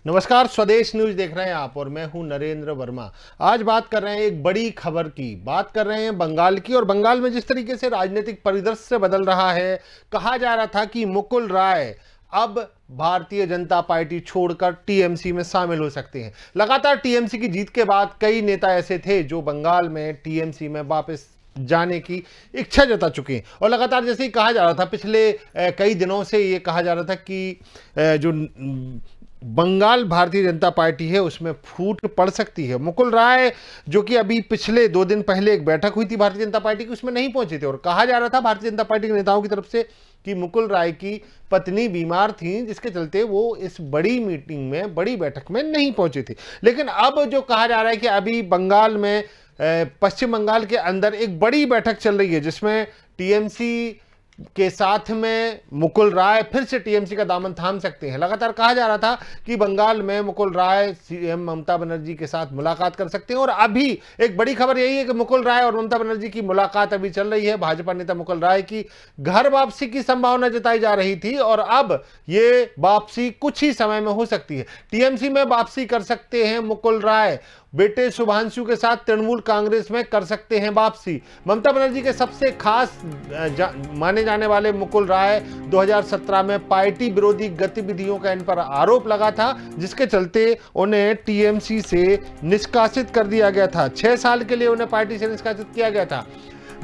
नमस्कार, स्वदेश न्यूज देख रहे हैं आप और मैं हूं नरेंद्र वर्मा। आज बात कर रहे हैं एक बड़ी खबर की, बात कर रहे हैं बंगाल की। और बंगाल में जिस तरीके से राजनीतिक परिदृश्य बदल रहा है, कहा जा रहा था कि मुकुल राय अब भारतीय जनता पार्टी छोड़कर टीएमसी में शामिल हो सकते हैं। लगातार टीएमसी की जीत के बाद कई नेता ऐसे थे जो बंगाल में टीएमसी में वापस जाने की इच्छा जता चुके हैं। और लगातार जैसे ही कहा जा रहा था, पिछले कई दिनों से ये कहा जा रहा था कि जो बंगाल भारतीय जनता पार्टी है उसमें फूट पड़ सकती है। मुकुल राय जो कि अभी पिछले 2 दिन पहले एक बैठक हुई थी भारतीय जनता पार्टी की, उसमें नहीं पहुंचे थे। और कहा जा रहा था भारतीय जनता पार्टी के नेताओं की तरफ से कि मुकुल राय की पत्नी बीमार थी, जिसके चलते वो इस बड़ी मीटिंग में, बड़ी बैठक में नहीं पहुंचे थे। लेकिन अब जो कहा जा रहा है कि अभी बंगाल में, पश्चिम बंगाल के अंदर एक बड़ी बैठक चल रही है जिसमें टीएमसी के साथ में मुकुल राय फिर से टीएमसी का दामन थाम सकते हैं। लगातार कहा जा रहा था कि बंगाल में मुकुल राय सीएम ममता बनर्जी के साथ मुलाकात कर सकते हैं। और अभी एक बड़ी खबर यही है कि मुकुल राय और ममता बनर्जी की मुलाकात अभी चल रही है। भाजपा नेता मुकुल राय की घर वापसी की संभावना जताई जा रही थी और अब ये वापसी कुछ ही समय में हो सकती है। टीएमसी में वापसी कर सकते हैं मुकुल राय, बेटे शुभांशु के साथ तृणमूल कांग्रेस में कर सकते हैं वापसी। ममता बनर्जी के सबसे खास माने जाने वाले मुकुल राय 2017 में पार्टी विरोधी गतिविधियों का इन पर आरोप लगा था, जिसके चलते उन्हें टीएमसी से निष्कासित कर दिया गया था। 6 साल के लिए उन्हें पार्टी से निष्कासित किया गया था।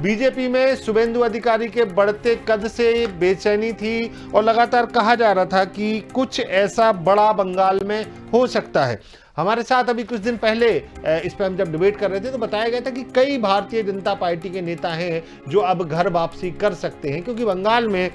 बीजेपी में शुभेंदु अधिकारी के बढ़ते कद से बेचैनी थी और लगातार कहा जा रहा था कि कुछ ऐसा बड़ा बंगाल में हो सकता है। हमारे साथ अभी कुछ दिन पहले इस पर हम जब डिबेट कर रहे थे तो बताया गया था कि कई भारतीय जनता पार्टी के नेता हैं जो अब घर वापसी कर सकते हैं, क्योंकि बंगाल में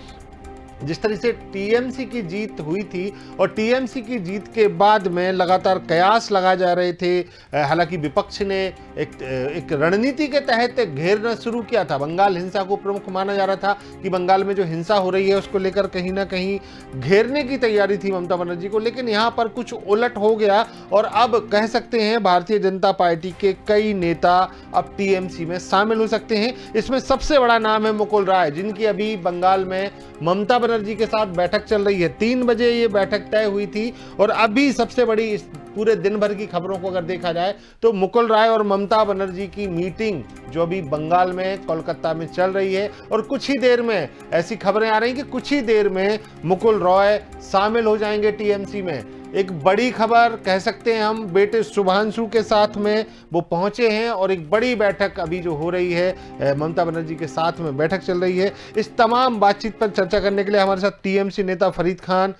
जिस तरह से टीएमसी की जीत हुई थी और टीएमसी की जीत के बाद में लगातार कयास लगाए जा रहे थे। हालांकि विपक्ष ने एक रणनीति के तहत घेरना शुरू किया था। बंगाल हिंसा को प्रमुख माना जा रहा था कि बंगाल में जो हिंसा हो रही है उसको लेकर कहीं ना कहीं घेरने की तैयारी थी ममता बनर्जी को। लेकिन यहाँ पर कुछ उलट हो गया और अब कह सकते हैं भारतीय जनता पार्टी के कई नेता अब टीएमसी में शामिल हो सकते हैं। इसमें सबसे बड़ा नाम है मुकुल राय, जिनकी अभी बंगाल में ममता बनर्जी के साथ बैठक चल रही है। 3 बजे ये बैठक तय हुई थी और अभी सबसे बड़ी इस पूरे दिन भर की खबरों को अगर देखा जाए तो मुकुल राय और ममता बनर्जी की मीटिंग जो अभी बंगाल में कोलकाता में चल रही है। और कुछ ही देर में ऐसी खबरें आ रही हैं कि कुछ ही देर में मुकुल राय शामिल हो जाएंगे टीएमसी में। एक बड़ी खबर कह सकते हैं हम, बेटे शुभांशु के साथ में वो पहुंचे हैं और एक बड़ी बैठक अभी जो हो रही है ममता बनर्जी के साथ में बैठक चल रही है। इस तमाम बातचीत पर चर्चा करने के लिए हमारे साथ टीएमसी नेता फरीद खान,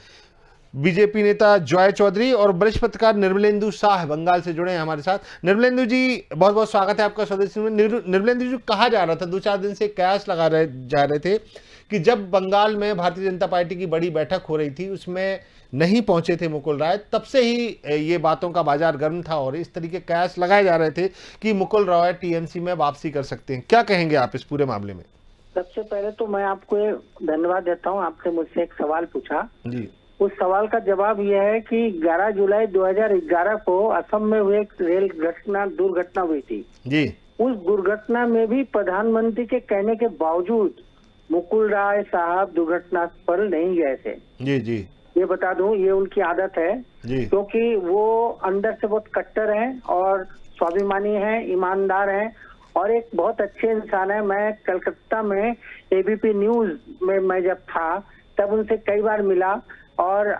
बीजेपी नेता जॉय चौधरी और वरिष्ठ पत्रकार निर्मलेंदु शाह बंगाल से जुड़े हैं हमारे साथ। निर्मलेंदु जी, बहुत बहुत स्वागत है आपका स्वदेश में। निर्मलेंदु जी, कहा जा रहा था 2-4 दिन से कयास लगा जा रहे थे कि जब बंगाल में भारतीय जनता पार्टी की बड़ी बैठक हो रही थी उसमें नहीं पहुंचे थे मुकुल राय, तब से ही ये बातों का बाजार गर्म था और इस तरीके कयास लगाए जा रहे थे कि मुकुल राय टीएमसी में वापसी कर सकते हैं। क्या कहेंगे आप इस पूरे मामले में? सबसे पहले तो मैं आपको धन्यवाद देता हूं, आपने मुझसे एक सवाल पूछा जी। उस सवाल का जवाब यह है कि 11 जुलाई 2011 को असम में हुए एक रेल दुर्घटना हुई थी जी। उस दुर्घटना में भी प्रधानमंत्री के कहने के बावजूद मुकुल राय साहब दुर्घटना पर नहीं गए थे जी जी। ये बता दूं, ये उनकी आदत है जी, क्योंकि वो अंदर से बहुत कट्टर हैं और स्वाभिमानी हैं, ईमानदार हैं और एक बहुत अच्छे इंसान है। मैं कलकत्ता में एबीपी न्यूज में मैं जब था तब उनसे कई बार मिला और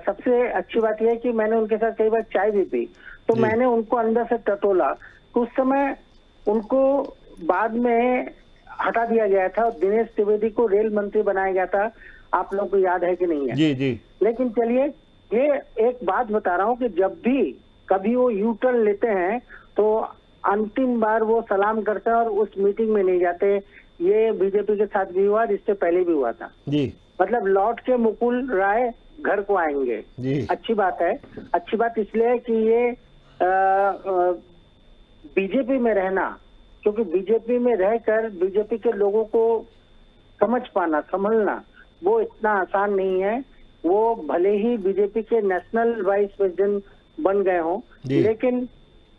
सबसे अच्छी बात यह है कि मैंने उनके साथ कई बार चाय भी पी, तो मैंने उनको अंदर से टटोला। तो उस समय उनको बाद में हटा दिया गया था और दिनेश त्रिवेदी को रेल मंत्री बनाया गया था। आप लोगों को याद है कि नहीं है? जी जी। लेकिन चलिए, ये एक बात बता रहा हूँ कि जब भी कभी वो यू टर्न लेते हैं तो अंतिम बार वो सलाम करते हैं और उस मीटिंग में नहीं जाते। ये बीजेपी के साथ भी हुआ, इससे पहले भी हुआ था जी। मतलब लौट के मुकुल राय घर को आएंगे जी। अच्छी बात है। अच्छी बात इसलिए है कि ये बीजेपी में रहना, क्योंकि बीजेपी में रहकर बीजेपी के लोगों को समझ पाना, संभलना वो इतना आसान नहीं है। वो भले ही बीजेपी के नेशनल वाइस प्रेसिडेंट बन गए हों, लेकिन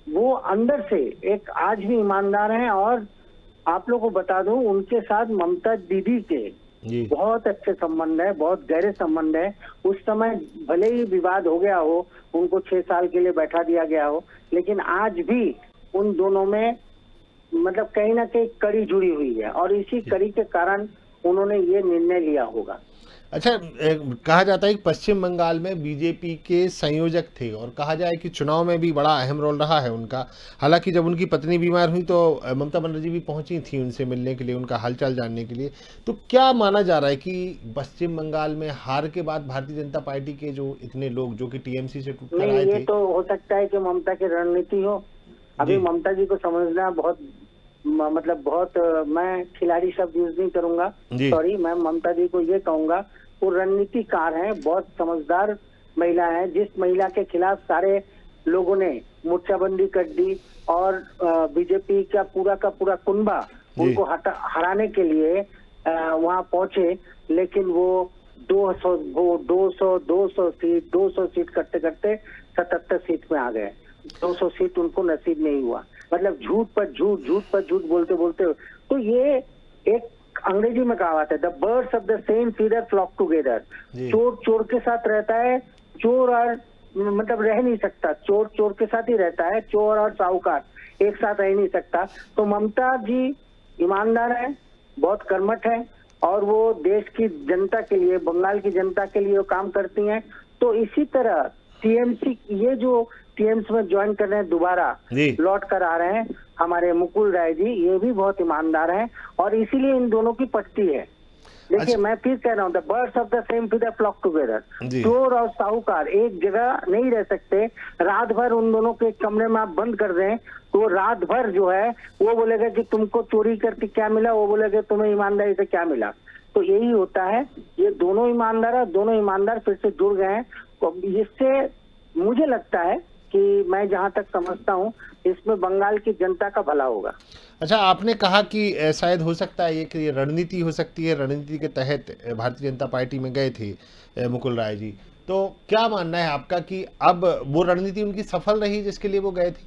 वो अंदर से एक आज भी ईमानदार हैं। और आप लोगों को बता दूं, उनके साथ ममता दीदी के बहुत अच्छे संबंध है, बहुत गहरे संबंध है। उस समय भले ही विवाद हो गया हो, उनको 6 साल के लिए बैठा दिया गया हो, लेकिन आज भी उन दोनों में मतलब कहीं ना कहीं कड़ी जुड़ी हुई है और इसी कड़ी के कारण उन्होंने ये निर्णय लिया होगा। अच्छा, कहा जाता है कि पश्चिम बंगाल में बीजेपी के संयोजक थे और कहा जाए कि चुनाव में भी बड़ा अहम रोल रहा है उनका। हालांकि जब उनकी पत्नी बीमार हुई तो ममता बनर्जी भी पहुंची थी उनसे मिलने के लिए, उनका हालचाल जानने के लिए। तो क्या माना जा रहा है कि पश्चिम बंगाल में हार के बाद भारतीय जनता पार्टी के जो इतने लोग जो कि टीएमसी से टूट कर आए थे, ये तो हो सकता है कि ममता की रणनीति हो। अभी ममता जी को समझना बहुत मैं खिलाड़ी शब्द यूज नहीं करूंगा, सॉरी, मैं ममता जी को ये कहूंगा वो रणनीतिकार हैं, बहुत समझदार महिला है। जिस महिला के खिलाफ सारे लोगों ने मोर्चाबंदी कर दी और बीजेपी का पूरा कुनबा उनको हराने के लिए वहां पहुंचे, लेकिन वो 200 सीट करते करते 77 सीट में आ गए। 200 सीट उनको नसीब नहीं हुआ। मतलब झूठ पर झूठ बोलते बोलते, तो ये एक अंग्रेजी में कहावत है, the birds of the same feather flock together. चोर के साथ रहता है, चोर और मतलब रह नहीं सकता, चोर के साथ ही रहता है, चोर और साहूकार एक साथ रह नहीं सकता। तो ममता जी ईमानदार है, बहुत कर्मठ है और वो देश की जनता के लिए, बंगाल की जनता के लिए वो काम करती हैं। तो इसी तरह टीएमसी, ये जो टीएमसी में ज्वाइन कर रहे हैं, दोबारा लौट कर आ रहे हैं हमारे मुकुल राय जी, ये भी बहुत ईमानदार हैं और इसीलिए इन दोनों की पटती है। देखिए, मैं फिर कह रहा हूँ, the birds of the same feather flock together. चोर और साहूकार एक जगह नहीं रह सकते। रात भर उन दोनों के कमरे में आप बंद कर दें तो रात भर जो है वो बोलेगा कि तुमको चोरी करके क्या मिला, वो बोलेगा तुम्हें ईमानदारी से क्या मिला। तो यही होता है, ये दोनों ईमानदार है, दोनों ईमानदार फिर से जुड़ गए हैं। तो इससे मुझे लगता है कि मैं जहां तक समझता हूं इसमें बंगाल की जनता का भला होगा। अच्छा, आपने कहा कि शायद हो सकता है ये कि ये रणनीति हो सकती है, रणनीति के तहत भारतीय जनता पार्टी में गए थे मुकुल राय जी। तो क्या मानना है आपका कि अब वो रणनीति उनकी सफल रही जिसके लिए वो गए थे?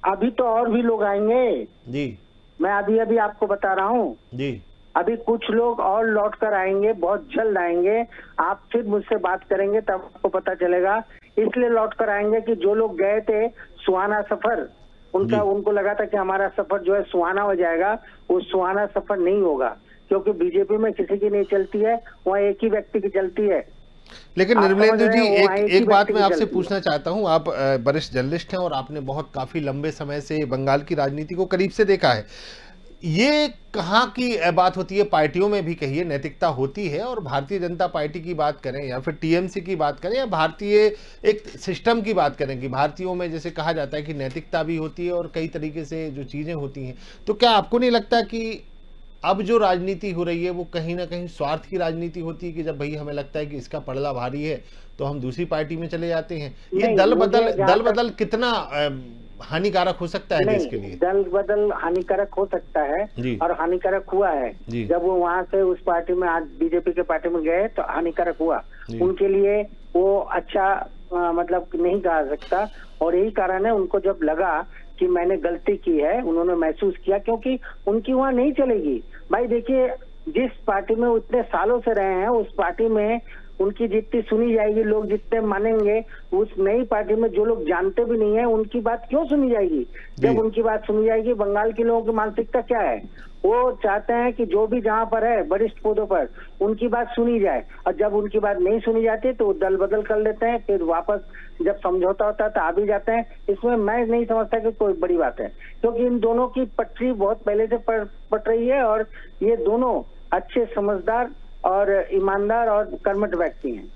अभी तो और भी लोग आएंगे जी, मैं अभी आपको बता रहा हूँ जी। अभी कुछ लोग और लौट कर आएंगे, बहुत जल्द आएंगे। आप फिर मुझसे बात करेंगे तब आपको पता चलेगा। इसलिए लौट कर आएंगे कि जो लोग गए थे सुहाना सफर, उनको लगा था कि हमारा सफर जो है सुहाना हो जाएगा, वो सुहाना सफर नहीं होगा, क्योंकि बीजेपी में किसी की नहीं चलती है, वहाँ एक ही व्यक्ति की चलती है। लेकिन निर्मलेंदु जी, एक बात मैं आपसे पूछना चाहता हूँ। आप वरिष्ठ जर्नलिस्ट हैं और आपने बहुत काफी लंबे समय से बंगाल की राजनीति को करीब से देखा है। ये कहाँ की बात होती है, पार्टियों में भी कहिए नैतिकता होती है, और भारतीय जनता पार्टी की बात करें या फिर टीएमसी की बात करें या भारतीय एक सिस्टम की बात करें कि भारतीयों में जैसे कहा जाता है कि नैतिकता भी होती है और कई तरीके से जो चीज़ें होती हैं, तो क्या आपको नहीं लगता कि अब जो राजनीति हो रही है वो कहीं ना कहीं स्वार्थ की राजनीति होती है कि जब भाई हमें लगता है कि इसका पलड़ा भारी है तो हम दूसरी पार्टी में चले जाते हैं? ये दल बदल कितना हानिकारक हो सकता है देश के लिए? दल बदल हानिकारक हो सकता है और हानिकारक हुआ है। जब वो वहां से उस पार्टी में, आज बीजेपी के पार्टी में गए तो हानिकारक हुआ उनके लिए। वो अच्छा मतलब नहीं कहा सकता, और यही कारण है उनको जब लगा कि मैंने गलती की है, उन्होंने महसूस किया, क्योंकि उनकी वहां नहीं चलेगी। भाई देखिए, जिस पार्टी में उतने सालों से रहे हैं उस पार्टी में उनकी जितनी सुनी जाएगी, लोग जितने मानेंगे, उस नई पार्टी में जो लोग जानते भी नहीं है उनकी बात क्यों सुनी जाएगी? जब उनकी बात सुनी जाएगी, बंगाल के लोगों की मानसिकता क्या है? वो चाहते हैं कि जो भी जहां पर है वरिष्ठ पदों पर उनकी बात सुनी जाए, और जब उनकी बात नहीं सुनी जाती तो दल बदल कर लेते हैं, फिर वापस जब समझौता होता है तो आ भी जाते हैं। इसमें मैं नहीं समझता कि कोई बड़ी बात है, क्योंकि इन दोनों की पटरी बहुत पहले से पट रही है और ये दोनों अच्छे, समझदार और ईमानदार और कर्मठ व्यक्ति हैं।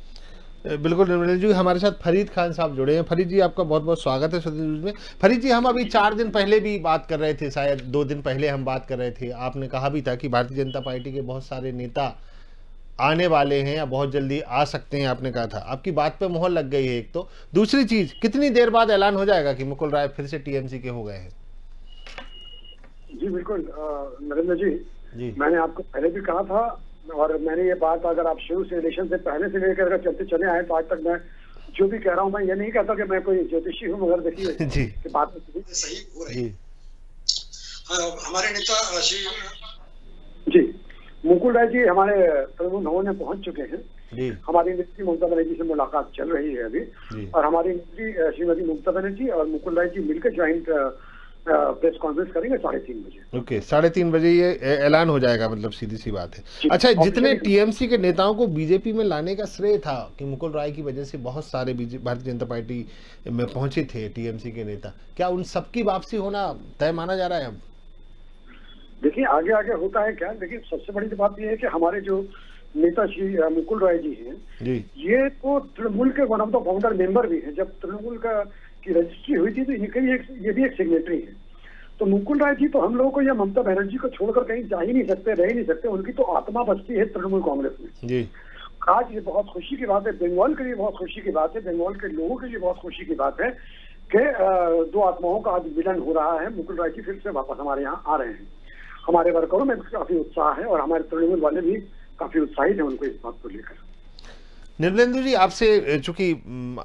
बिल्कुल निर्मल जी, हमारे साथ फरीद खान साहब जुड़े हैं। फरीद जी, आपका बहुत बहुत स्वागत है स्वतंत्र न्यूज में। फरीद जी, हम अभी 4 दिन पहले भी बात कर रहे थे, शायद 2 दिन पहले हम बात कर रहे थे, आपने कहा भी था कि भारतीय जनता पार्टी के बहुत सारे नेता आने वाले हैं या बहुत जल्दी आ सकते हैं, आपने कहा था। आपकी बात पे मोहर लग गई है एक तो। दूसरी चीज, कितनी देर बाद ऐलान हो जाएगा कि मुकुल राय फिर से टीएमसी के हो गए हैं? जी बिल्कुल नरेंद्र जी, मैंने आपको पहले भी कहा था, और मैंने ये बात, अगर आप शुरू से इलेक्शन से पहले से लेकर अगर चलते चले आए तो आज तक मैं जो भी कह रहा हूँ, मैं ये नहीं कहता कि मैं कोई ज्योतिषी हूँ, मगर देखिए जी कि बात सही हो रही है। हमारे नेता जी, मुकुल राय जी हमारे तृणमूल भवन में पहुंच चुके हैं। हमारी नेत्री ममता बनर्जी से मुलाकात चल रही है अभी, और हमारी नेत्री श्रीमती ममता बनर्जी और मुकुल राय जी मिलकर ज्वाइंट प्रेस कॉन्फ्रेंस करेंगे 3:30 बजे। ओके, 3:30 बजे ये ऐलान हो जाएगा, मतलब सीधी सी बात है। अच्छा, जितने टीएमसी के नेताओं को बीजेपी में लाने का श्रेय था कि मुकुल राय की वजह से बहुत सारे भारतीय जनता पार्टी में पहुंचे थे टीएमसी के नेता, क्या उन सबकी वापसी होना तय माना जा रहा है अब? देखिए आगे आगे होता है क्या, लेकिन सबसे बड़ी बात यह है कि हमारे जो नेता श्री मुकुल राय जी हैं, ये तो तृणमूल के one of the founder member भी हैं। जब तृणमूल की रजिस्ट्री हुई थी तो ये भी एक सिग्नेटरी है। तो मुकुल राय जी तो हम लोगों को या ममता बनर्जी को छोड़कर कहीं जा ही नहीं सकते, रह ही नहीं सकते। उनकी तो आत्मा बसती है तृणमूल कांग्रेस में जी। आज ये बहुत खुशी की बात है, बंगाल के लिए बहुत खुशी की बात है, बंगाल के लोगों के लिए बहुत खुशी की बात है कि दो आत्माओं का आज मिलन हो रहा है। मुकुल राय जी फिर से वापस हमारे यहाँ आ रहे हैं। हमारे वर्करों में काफी उत्साह है और हमारे तृणमूल वाले भी काफी उत्साहित हैं उनको इस बात को लेकर। निर्मलेंदु जी, आपसे चूंकि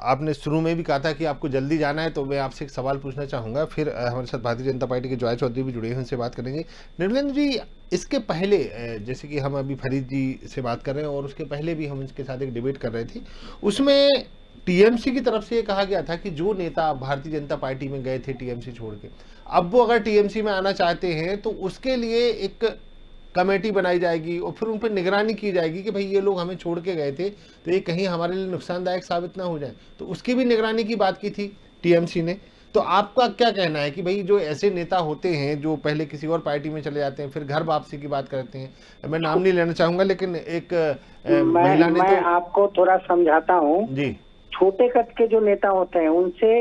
आपने शुरू में भी कहा था कि आपको जल्दी जाना है, तो मैं आपसे एक सवाल पूछना चाहूँगा। फिर हमारे साथ भारतीय जनता पार्टी के जॉय चौधरी भी जुड़े हैं, उनसे बात करेंगे। निर्मलेंदु जी, इसके पहले जैसे कि हम अभी फरीद जी से बात कर रहे हैं और उसके पहले भी हम इसके साथ एक डिबेट कर रहे थे, उसमें टीएमसी की तरफ से ये कहा गया था कि जो नेता भारतीय जनता पार्टी में गए थे टीएमसी छोड़ के, अब वो अगर टीएमसी में आना चाहते हैं तो उसके लिए एक कमेटी बनाई जाएगी और फिर उन पर निगरानी की जाएगी कि भाई ये लोग हमें छोड़ के गए थे तो ये कहीं हमारे लिए नुकसानदायक साबित ना हो जाए। तो उसकी भी निगरानी की बात की थी टीएमसी ने। तो आपका क्या कहना है कि भाई जो ऐसे नेता होते हैं जो पहले किसी और पार्टी में चले जाते हैं फिर घर वापसी की बात करते हैं, मैं नाम नहीं लेना चाहूंगा, लेकिन एक महिला ने मैं आपको थोड़ा समझाता हूँ जी। छोटे कद के जो नेता होते हैं उनसे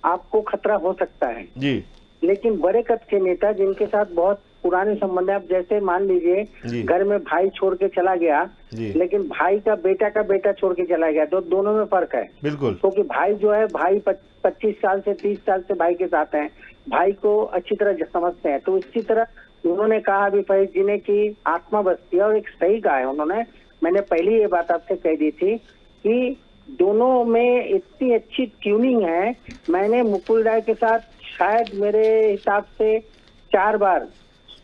आपको खतरा हो सकता है जी, लेकिन बड़े कद के नेता जिनके साथ बहुत पुराने संबंध है, आप जैसे मान लीजिए घर में भाई छोड़ के चला गया लेकिन भाई का बेटा छोड़ के चला गया, तो दोनों में फर्क है बिल्कुल। क्योंकि भाई जो है, भाई 25 साल से 30 साल से भाई के साथ हैं, भाई को अच्छी तरह समझते हैं। तो इसी तरह उन्होंने कहा अभी फरीद जी ने कि आत्मा बसती है, और एक सही कहा है उन्होंने। मैंने पहले ये बात आपसे कह दी थी कि दोनों में इतनी अच्छी ट्यूनिंग है। मैंने मुकुल राय के साथ शायद मेरे हिसाब से 4 बार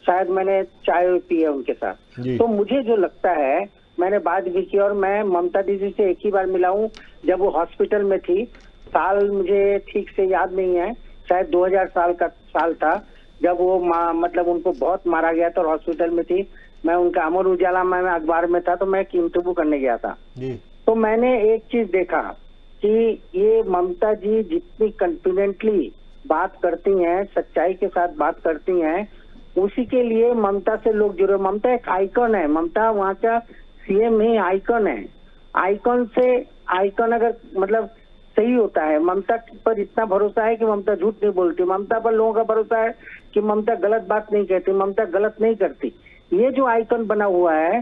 शायद मैंने चाय पी है उनके साथ। तो मुझे जो लगता है, मैंने बात भी की और मैं ममता दीदी से एक ही बार मिला हूँ जब वो हॉस्पिटल में थी। साल मुझे ठीक से याद नहीं है, शायद 2000 साल का साल था जब वो मतलब उनको बहुत मारा गया था और हॉस्पिटल में थी। मैं उनका अमर उजाला में अखबार में था, तो मैं इंटरव्यू करने गया था। तो मैंने एक चीज देखा कि ये ममता जी जितनी कॉन्फिडेंटली बात करती हैं, सच्चाई के साथ बात करती हैं, उसी के लिए ममता से लोग जुड़े। ममता एक आइकन है, ममता वहाँ का सीएम ही आइकन है। आइकन से आइकन अगर मतलब सही होता है, ममता पर इतना भरोसा है कि ममता झूठ नहीं बोलती, ममता पर लोगों का भरोसा है कि ममता गलत बात नहीं कहती, ममता गलत नहीं करती। ये जो आइकन बना हुआ है,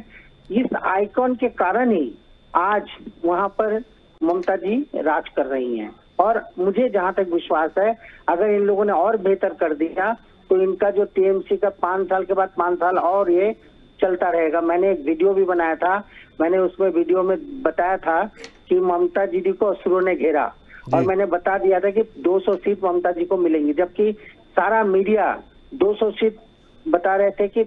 इस आइकन के कारण ही आज वहाँ पर ममता जी राज कर रही हैं। और मुझे जहाँ तक विश्वास है, अगर इन लोगों ने और बेहतर कर दिया तो इनका जो टीएमसी का 5 साल के बाद 5 साल और ये चलता रहेगा। मैंने एक वीडियो भी बनाया था, मैंने उसमें वीडियो में बताया था कि ममता जी को असुरों ने घेरा, और मैंने बता दिया था कि 200 सीट ममता जी को मिलेंगी, जबकि सारा मीडिया 200 सीट बता रहे थे कि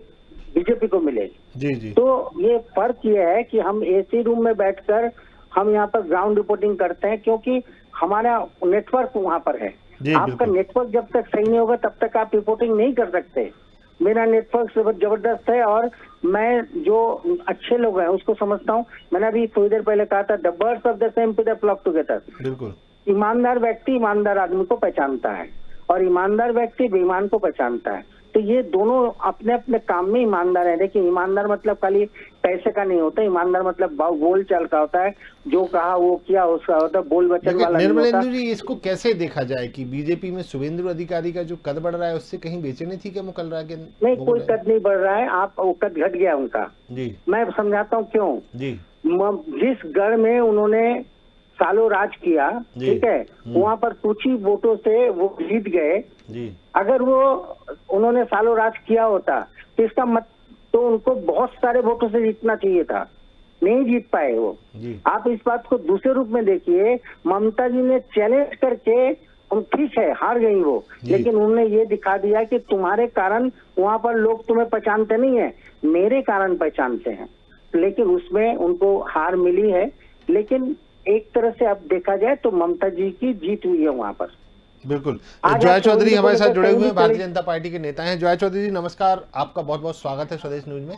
बीजेपी को मिलेगी जी। तो ये फर्क ये है कि हम एसी रूम में बैठकर हम यहाँ पर ग्राउंड रिपोर्टिंग करते हैं, क्योंकि हमारा नेटवर्क वहाँ पर है। आपका नेटवर्क जब तक सही नहीं होगा तब तक आप रिपोर्टिंग नहीं कर सकते। मेरा नेटवर्क जबरदस्त है और मैं जो अच्छे लोग हैं उसको समझता हूँ। मैंने अभी थोड़ी देर पहले कहा था, the birds of the same feather flock together. बिल्कुल, ईमानदार व्यक्ति ईमानदार आदमी को पहचानता है और ईमानदार व्यक्ति बेईमान को पहचानता है। तो ये दोनों अपने अपने काम में ईमानदार है। देखिए, ईमानदार मतलब खाली पैसे का नहीं होता, ईमानदार मतलब बोल चाल का होता है, जो कहा वो किया उसका होता है, बोल वचन वाला नहीं होता। निर्मलेंदु जी, इसको कैसे देखा जाए कि बीजेपी में शुभेंदु अधिकारी का जो कद बढ़ रहा है उससे कहीं बेचैनी थी क्या मुकुल राय के? नहीं, कोई कद नहीं बढ़ रहा है, आप वो कद घट गया उनका जी। मैं समझाता हूँ क्यों जी। जिस गढ़ में उन्होंने सालों राज किया, ठीक है, वहाँ पर कुछ ही वोटों से वो जीत गए जी। अगर वो उन्होंने सालों राज किया होता तो इसका मत तो उनको बहुत सारे वोटों से जीतना चाहिए था, नहीं जीत पाए वो जी। आप इस बात को दूसरे रूप में देखिए, ममता जी ने चैलेंज करके, ठीक है हार गई वो, लेकिन उन्होंने ये दिखा दिया कि तुम्हारे कारण वहाँ पर लोग तुम्हें पहचानते नहीं है, मेरे कारण पहचानते हैं, लेकिन उसमें उनको हार मिली है। लेकिन एक तरह से अब देखा जाए तो ममता जी की जीत हुई है वहां पर। बिल्कुल। जॉय चौधरी हमारे साथ जुड़े हुए हैं, भारतीय जनता पार्टी के नेता हैं। जॉय चौधरी जी नमस्कार, आपका बहुत बहुत स्वागत है स्वदेश न्यूज में।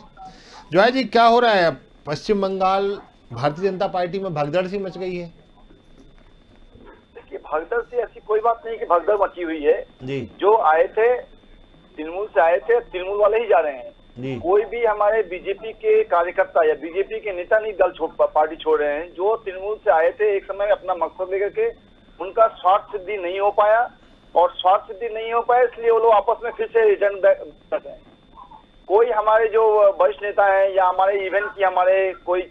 जॉय जी, क्या हो रहा है अब पश्चिम बंगाल, भारतीय जनता पार्टी में भगदड़ सी मच गई है? देखिए, भगदड़ से ऐसी कोई बात नहीं कि भगदड़ मची हुई है जी। जो आए थे तृणमूल से आए थे, तृणमूल वाले ही जा रहे हैं जी। कोई भी हमारे बीजेपी के कार्यकर्ता या बीजेपी के नेता नहीं पार्टी छोड़ रहे हैं। जो तृणमूल से आए थे एक समय अपना मकसद लेकर के, उनका स्वार्थ सिद्धि नहीं हो पाया, और स्वार्थ सिद्धि नहीं हो पाया इसलिए वो लोग आपस में फिर से रिटर्न कर रहे हैं। कोई हमारे जो वरिष्ठ नेता हैं या हमारे इवेंट की हमारे कोई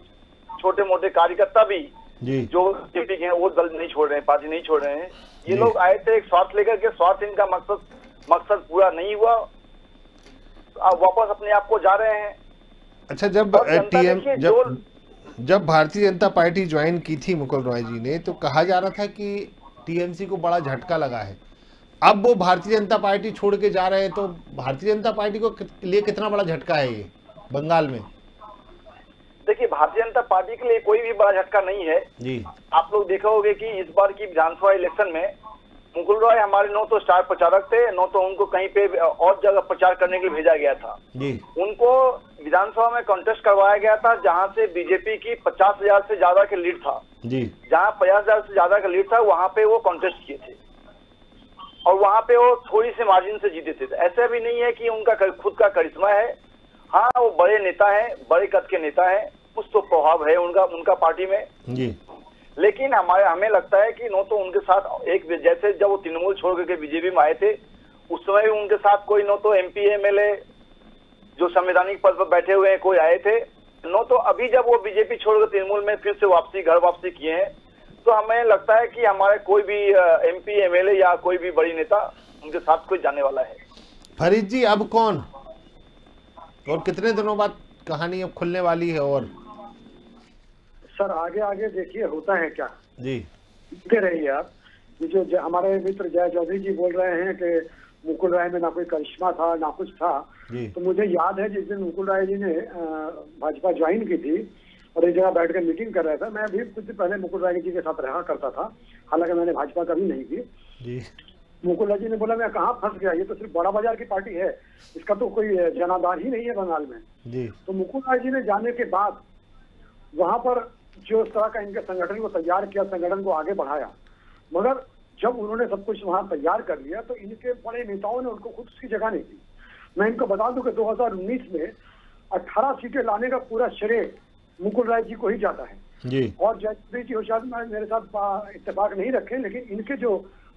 छोटे मोटे कार्यकर्ता भी जो बीजेपी के हैं वो दल नहीं छोड़ रहे हैं, पार्टी नहीं छोड़ रहे हैं। ये लोग आए थे एक स्वार्थ लेकर के, स्वार्थ इनका मकसद पूरा नहीं हुआ, अब वापस अपने आप को जा रहे हैं। अच्छा, जब भारतीय जनता पार्टी ज्वाइन की थी मुकुल रॉय जी ने, तो कहा जा रहा था कि टीएमसी को बड़ा झटका लगा है। अब वो भारतीय जनता पार्टी छोड़ के जा रहे हैं, तो भारतीय जनता पार्टी को लिए कितना बड़ा झटका है ये बंगाल में? देखिए, भारतीय जनता पार्टी के लिए कोई भी बड़ा झटका नहीं है जी। आप लोग देखा होंगे कि इस बार की विधानसभा इलेक्शन में मुकुल रॉय हमारे न तो स्टार प्रचारक थे, न तो उनको कहीं पे और जगह प्रचार करने के लिए भेजा गया था जी। उनको विधानसभा में कॉन्टेस्ट करवाया गया था जहां से बीजेपी की 50,000 से ज्यादा का लीड था जी। जहां 50,000 से ज्यादा का लीड था वहां पे वो कॉन्टेस्ट किए थे और वहां पे वो थोड़ी सी मार्जिन से जीते थे। ऐसा भी नहीं है कि उनका खुद का करिश्मा है। हाँ, वो बड़े नेता है, बड़े कद के नेता है, कुछ तो प्रभाव है उनका पार्टी में जी। लेकिन हमें लगता है कि नो तो उनके साथ एक जैसे जब वो तृणमूल छोड़ करके बीजेपी में आए थे उस समय भी उनके साथ कोई नो तो एमपी एमएलए जो संवैधानिक पद पर बैठे हुए हैं कोई आए थे, नो तो अभी जब वो बीजेपी छोड़कर तृणमूल में फिर से घर वापसी किए हैं, तो हमें लगता है कि हमारे कोई भी एमपी एमएलए या कोई भी बड़ी नेता उनके साथ कोई जाने वाला है। फरीद जी, अब कौन और कितने दिनों बाद कहानी अब खुलने वाली है? और सर आगे देखिए होता है क्या जी, देखते रहिए आप। ये जो हमारे मित्र जय चौधरी जी बोल रहे हैं कि मुकुल राय में ना कोई करिश्मा था ना कुछ था, तो मुझे याद है जिस दिन मुकुल राय जी ने भाजपा ज्वाइन की थी और एक जगह बैठ कर मीटिंग कर रहा था, मैं भी कुछ दिन पहले मुकुल राय जी के साथ रहा करता था, हालांकि मैंने भाजपा कभी नहीं की। मुकुल राय जी ने बोला मैं कहाँ फंस गया, ये तो सिर्फ बड़ा बाजार की पार्टी है, इसका तो कोई जनाधार ही नहीं है बंगाल में। तो मुकुल राय जी ने जाने के बाद वहां पर जो इस तरह का इनके संगठन को तैयार किया, संगठन को आगे बढ़ाया, मगर जब उन्होंने सब कुछ वहां तैयार कर लिया तो इनके बड़े नेताओं ने उनको खुद उसकी जगह नहीं दी। मैं इनको बता दूं कि 2019 में 18 सीटें लाने का पूरा श्रेय मुकुल राय जी को ही जाता है जी। और जयचौधरी जी शायद मेरे साथ इत्तेफाक नहीं रखे, लेकिन इनके जो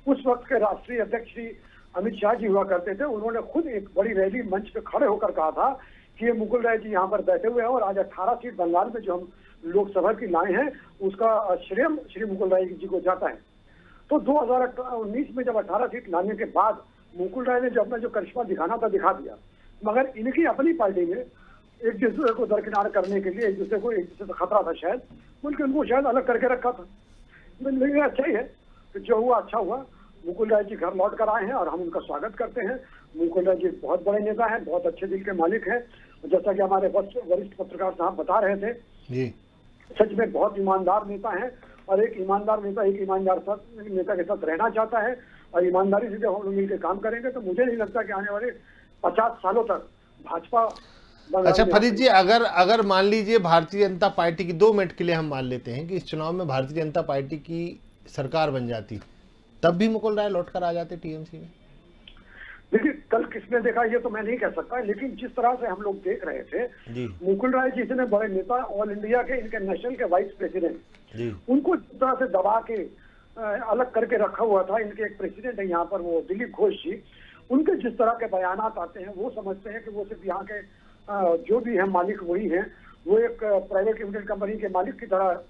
उस वक्त के राष्ट्रीय अध्यक्ष श्री अमित शाह जी हुआ करते थे, उन्होंने खुद एक बड़ी रैली मंच पे खड़े होकर कहा था कि ये मुकुल राय जी यहाँ पर बैठे हुए हैं और आज 18 सीट बंगाल में जो हम लोकसभा की लाए हैं उसका श्रेय श्री मुकुल राय जी को जाता है। तो 2019 में जब 18 सीट लाने के बाद मुकुल राय ने जो अपना जो करिश्मा दिखाना था दिखा दिया, मगर इनकी अपनी पार्टी में एक दूसरे को दरकिनार करने के लिए एक दूसरे से खतरा था शायद, बल्कि उनको शायद अलग करके रखा था। लेकिन अच्छा ही है कि जो हुआ अच्छा हुआ। मुकुल राय जी घर लौट कर आए हैं और हम उनका स्वागत करते हैं। मुकुल राय जी बहुत बड़े नेता हैं, बहुत अच्छे दिल के मालिक हैं, जैसा कि हमारे वरिष्ठ पत्रकार साहब बता रहे थे जी। सच में बहुत ईमानदार नेता हैं और एक ईमानदार नेता एक ईमानदार नेता के साथ रहना चाहता है और ईमानदारी से जब हम लोग मिलकर काम करेंगे तो मुझे नहीं लगता कि आने वाले 50 सालों तक भाजपा। अच्छा फरीद जी, अगर मान लीजिए भारतीय जनता पार्टी की 2 मिनट के लिए हम मान लेते हैं कि इस चुनाव में भारतीय जनता पार्टी की सरकार बन जाती, तब भी मुकुल राय लौट कर आ जाते टीएमसी में? देखिए, कल किसने देखा ये तो मैं नहीं कह सकता, लेकिन जिस तरह से हम लोग देख रहे थे मुकुल राय जी इतने बड़े नेता, ऑल इंडिया के इनके नेशनल के वाइस प्रेसिडेंट, उनको जिस तरह से दबा के अलग करके रखा हुआ था। इनके एक प्रेसिडेंट है यहाँ पर, वो दिलीप घोष जी, उनके जिस तरह के बयानात आते हैं वो समझते हैं कि वो सिर्फ यहाँ के जो भी है मालिक वही हैं, वो एक प्राइवेट लिमिटेड कंपनी के मालिक की तरह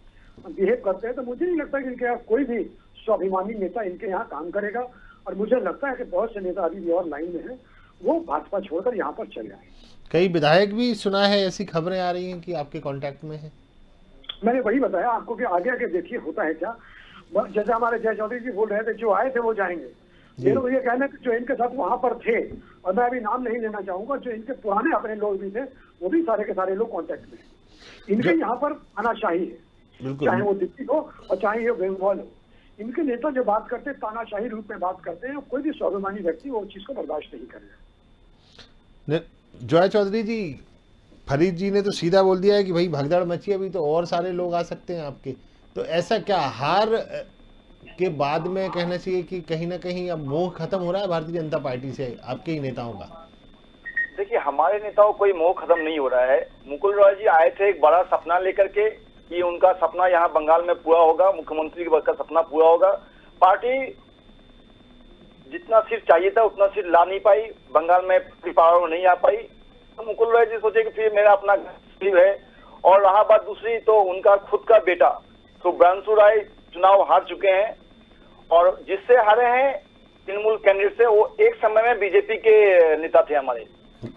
बिहेव करते हैं। तो मुझे नहीं लगता कि इनके यहाँ कोई भी स्वाभिमानी नेता इनके यहाँ काम करेगा और मुझे लगता है कि बहुत से नेता अभी भी और लाइन में हैं, वो भाजपा छोड़कर यहाँ पर चले आए। कई विधायक भी सुना है, ऐसी खबरें आ रही हैं कि आपके कांटेक्ट में है। मैंने वही बताया आपको कि आगे आगे देखिए होता है क्या। जैसे हमारे जय चौधरी जी बोल रहे थे जो आए थे वो जाएंगे, मेरा तो ये कहना है कि जो इनके साथ वहां पर थे, और मैं अभी नाम नहीं लेना चाहूंगा, जो इनके पुराने अपने लोग भी थे, वो भी सारे के सारे लोग कांटेक्ट में। इनके यहाँ पर तानाशाही है, चाहे वो दिल्ली हो और चाहे ये बंगाल हो। इनके नेता जो बात करते हैं तानाशाही रूप में बात करते हैं, कोई भी स्वाभिमानी व्यक्ति वो चीज को बर्दाश्त नहीं करेगा। जॉय चौधरी जी, फरीद जी ने तो सीधा बोल दिया है कि भाई भगदड़ मची, अभी तो और सारे लोग आ सकते हैं आपके, तो ऐसा क्या हार के बाद में कहना चाहिए कि कहीं ना कहीं अब मोह खत्म हो रहा है भारतीय जनता पार्टी से आपके ही नेताओं का? देखिए, हमारे नेताओं कोई मोह खत्म नहीं हो रहा है। मुकुल रॉय जी आए थे एक बड़ा सपना लेकर के कि उनका सपना यहाँ बंगाल में पूरा होगा, मुख्यमंत्री का सपना पूरा होगा। पार्टी जितना सीट चाहिए था उतना सीट ला नहीं पाई, बंगाल में पावर में नहीं आ पाई। तो मुकुल रॉय जी सोचे कि फिर मेरा अपना है, और रहा बात दूसरी, तो उनका खुद का बेटा सुब्रांशु राय चुनाव हार चुके हैं, और जिससे हारे हैं तृणमूल कैंडिडेट से, वो एक समय में बीजेपी के नेता थे हमारे,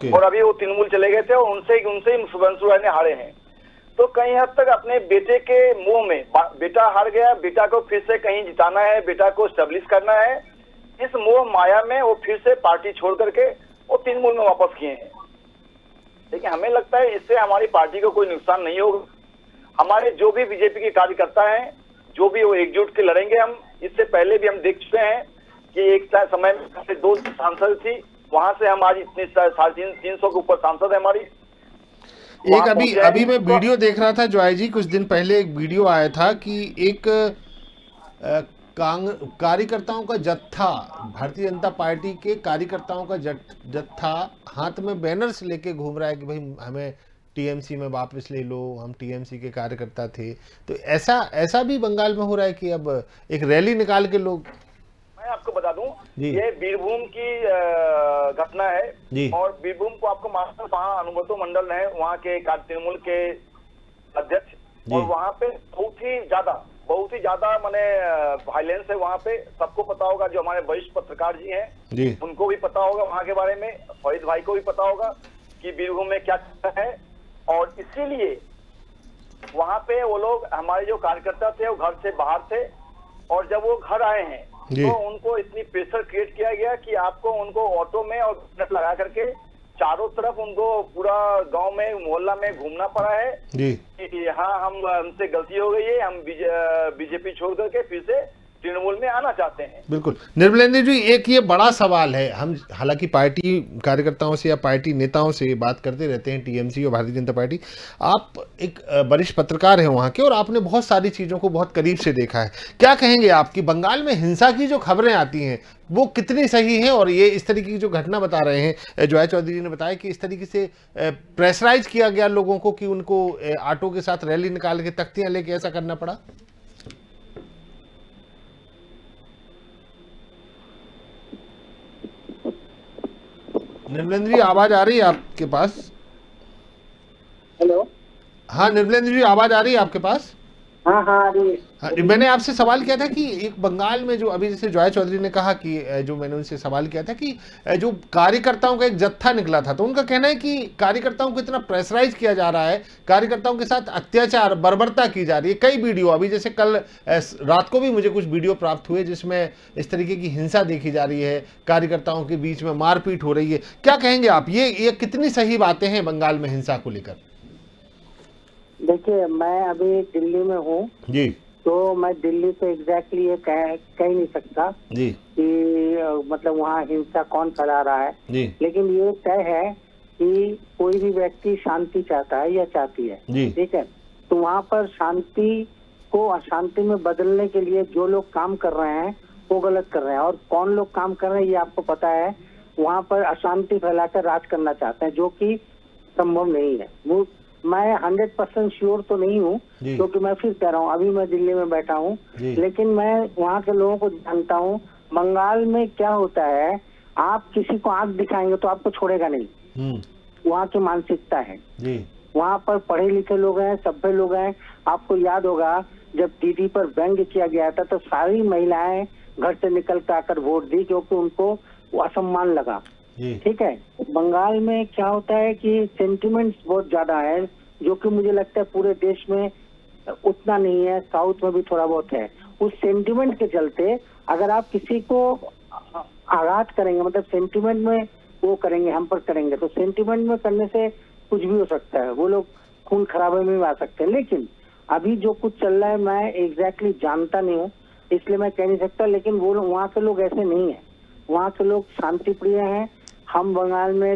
और अभी वो तृणमूल चले गए थे, और उनसे ही सुब्रांशु राय ने हारे हैं। तो कहीं हद तक अपने बेटे के मोह में, बेटा हार गया, बेटा को फिर से कहीं जिताना है, बेटा को स्टेब्लिश करना है, इस मोह माया में वो फिर से पार्टी छोड़ करके वो तृणमूल में वापस किए हैं। लेकिन हमें लगता है इससे हमारी पार्टी को कोई नुकसान नहीं होगा। हमारे जो भी बीजेपी के कार्यकर्ता हैं, जो भी वो एकजुट के लड़ेंगे। हम इससे पहले भी हम देख चुके हैं कि एक समय में 2 सांसद थी, वहां से हम आज इतने 350 के ऊपर सांसद है हमारी। एक अभी मैं वीडियो देख रहा था जॉय जी, कुछ दिन पहले एक वीडियो आया था कि एक कार्यकर्ताओं का जत्था, भारतीय जनता पार्टी के कार्यकर्ताओं का जत्था हाथ में बैनर्स लेके घूम रहा है कि भाई हमें टीएमसी में वापस ले लो, हम टीएमसी के कार्यकर्ता थे। तो ऐसा भी बंगाल में हो रहा है कि अब एक रैली निकाल के लोग। मैं आपको बता दूं, ये बीरभूम की घटना है, और बीरभूम को आपको मालूम, वहाँ अनुब्रतो मंडल है, वहाँ के तृणमूल के अध्यक्ष, और वहाँ पे बहुत ही ज्यादा माने वायलेंस है वहाँ पे। सबको पता होगा, जो हमारे वरिष्ठ पत्रकार जी हैं उनको भी पता होगा वहाँ के बारे में, फरीद भाई को भी पता होगा कि बीरभूम में क्या है। और इसीलिए वहाँ पे वो लोग, हमारे जो कार्यकर्ता थे, वो घर से बाहर थे, और जब वो घर आए हैं तो उनको इतनी प्रेशर क्रिएट किया गया कि आपको उनको ऑटो में और लगा करके चारों तरफ उनको पूरा गांव में, मोहल्ला में घूमना पड़ा है कि हाँ हमसे गलती हो गई है, हम बीजेपी छोड़ करके फिर से तृणमूल में आना चाहते हैं। बिल्कुल निर्मलेंद्र जी, एक ये बड़ा सवाल है, हम हालांकि पार्टी कार्यकर्ताओं से या पार्टी नेताओं से बात करते रहते हैं, टीएमसी और भारतीय जनता पार्टी, आप एक वरिष्ठ पत्रकार हैं वहाँ के, और आपने बहुत सारी चीज़ों को बहुत करीब से देखा है। क्या कहेंगे आप कि बंगाल में हिंसा की जो खबरें आती हैं वो कितनी सही हैं, और ये इस तरीके की जो घटना बता रहे हैं, जॉय चौधरी जी ने बताया कि इस तरीके से प्रेशराइज किया गया लोगों को कि उनको ऑटो के साथ रैली निकाल के तख्तियाँ लेके ऐसा करना पड़ा? निर्मलेंद्र जी, आवाज आ रही है आपके पास? हेलो, हाँ निर्मलेंद्र जी, आवाज आ रही है आपके पास? हाँ हाँ, आ रही है। मैंने आपसे सवाल किया था कि एक बंगाल में जो अभी जैसे जॉय चौधरी ने कहा कि जो मैंने उनसे सवाल किया था कि जो कार्यकर्ताओं का एक जत्था निकला था, तो उनका कहना है कि कार्यकर्ताओं को इतना प्रेशराइज किया जा रहा है, कार्यकर्ताओं के साथ अत्याचार, बर्बरता की जा रही है। कई वीडियो, अभी जैसे कल रात को भी मुझे कुछ वीडियो प्राप्त हुए जिसमें इस तरीके की हिंसा देखी जा रही है, कार्यकर्ताओं के बीच में मारपीट हो रही है। क्या कहेंगे आप, ये कितनी सही बातें हैं बंगाल में हिंसा को लेकर? देखिए, मैं अभी दिल्ली में हूँ जी, तो मैं दिल्ली पे एग्जैक्टली ये कह नहीं सकता जी कि मतलब वहाँ हिंसा कौन फैला रहा है जी, लेकिन ये तय है कि कोई भी व्यक्ति शांति चाहता है या चाहती है, ठीक है। तो वहाँ पर शांति को अशांति में बदलने के लिए जो लोग काम कर रहे हैं वो गलत कर रहे हैं, और कौन लोग काम कर रहे हैं ये आपको पता है। वहाँ पर अशांति फैलाकर राज करना चाहते हैं, जो कि संभव नहीं है। वो मैं 100% श्योर तो नहीं हूँ, क्योंकि मैं फिर कह रहा हूँ अभी मैं दिल्ली में बैठा हूँ, लेकिन मैं वहाँ के लोगों को जानता हूँ। बंगाल में क्या होता है, आप किसी को आंख दिखाएंगे तो आपको छोड़ेगा नहीं, वहाँ की मानसिकता है। वहाँ पर पढ़े लिखे लोग हैं, सभ्य लोग हैं। आपको याद होगा जब दीदी पर व्यंग्य किया गया था तो सारी महिलाएं घर से निकल कर आकर वोट दी, क्योंकि उनको असम्मान लगा, ठीक है। बंगाल में क्या होता है कि सेंटिमेंट्स बहुत ज्यादा है, जो कि मुझे लगता है पूरे देश में उतना नहीं है, साउथ में भी थोड़ा बहुत है। उस सेंटिमेंट के चलते अगर आप किसी को आघात करेंगे, मतलब सेंटिमेंट में वो करेंगे, हम पर करेंगे, तो सेंटिमेंट में करने से कुछ भी हो सकता है, वो लोग खून खराबे में भी आ सकते हैं। लेकिन अभी जो कुछ चल रहा है मैं एग्जैक्टली जानता नहीं हूँ, इसलिए मैं कह नहीं सकता, लेकिन वो वहाँ के लोग ऐसे नहीं है, वहाँ के लोग शांति प्रिय हैं। हम बंगाल में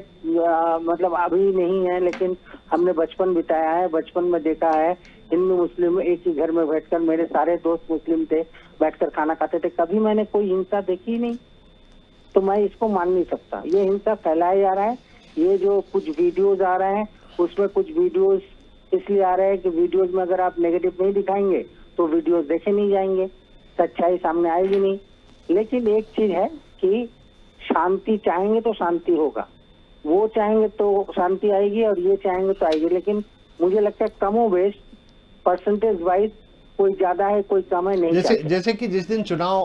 मतलब अभी नहीं है, लेकिन हमने बचपन बिताया है, बचपन में देखा है हिंदू मुस्लिम एक ही घर में बैठकर, मेरे सारे दोस्त मुस्लिम थे, बैठकर खाना खाते थे, कभी मैंने कोई हिंसा देखी ही नहीं। तो मैं इसको मान नहीं सकता, ये हिंसा फैलाया जा रहा है। ये जो कुछ वीडियोज आ रहे हैं उसमें कुछ वीडियोज इसलिए आ रहे हैं कि वीडियोज में अगर आप नेगेटिव नहीं दिखाएंगे तो वीडियोज देखे नहीं जाएंगे, सच्चाई सामने आएगी नहीं। लेकिन एक चीज है कि शांति चाहेंगे तो शांति होगा, वो चाहेंगे तो शांति आएगी और ये चाहेंगे तो आएगी। लेकिन मुझे लगता है कमो बेश परसेंटेज वाइज कोई ज्यादा है कोई कम है, नहीं जैसे कि जिस दिन चुनाव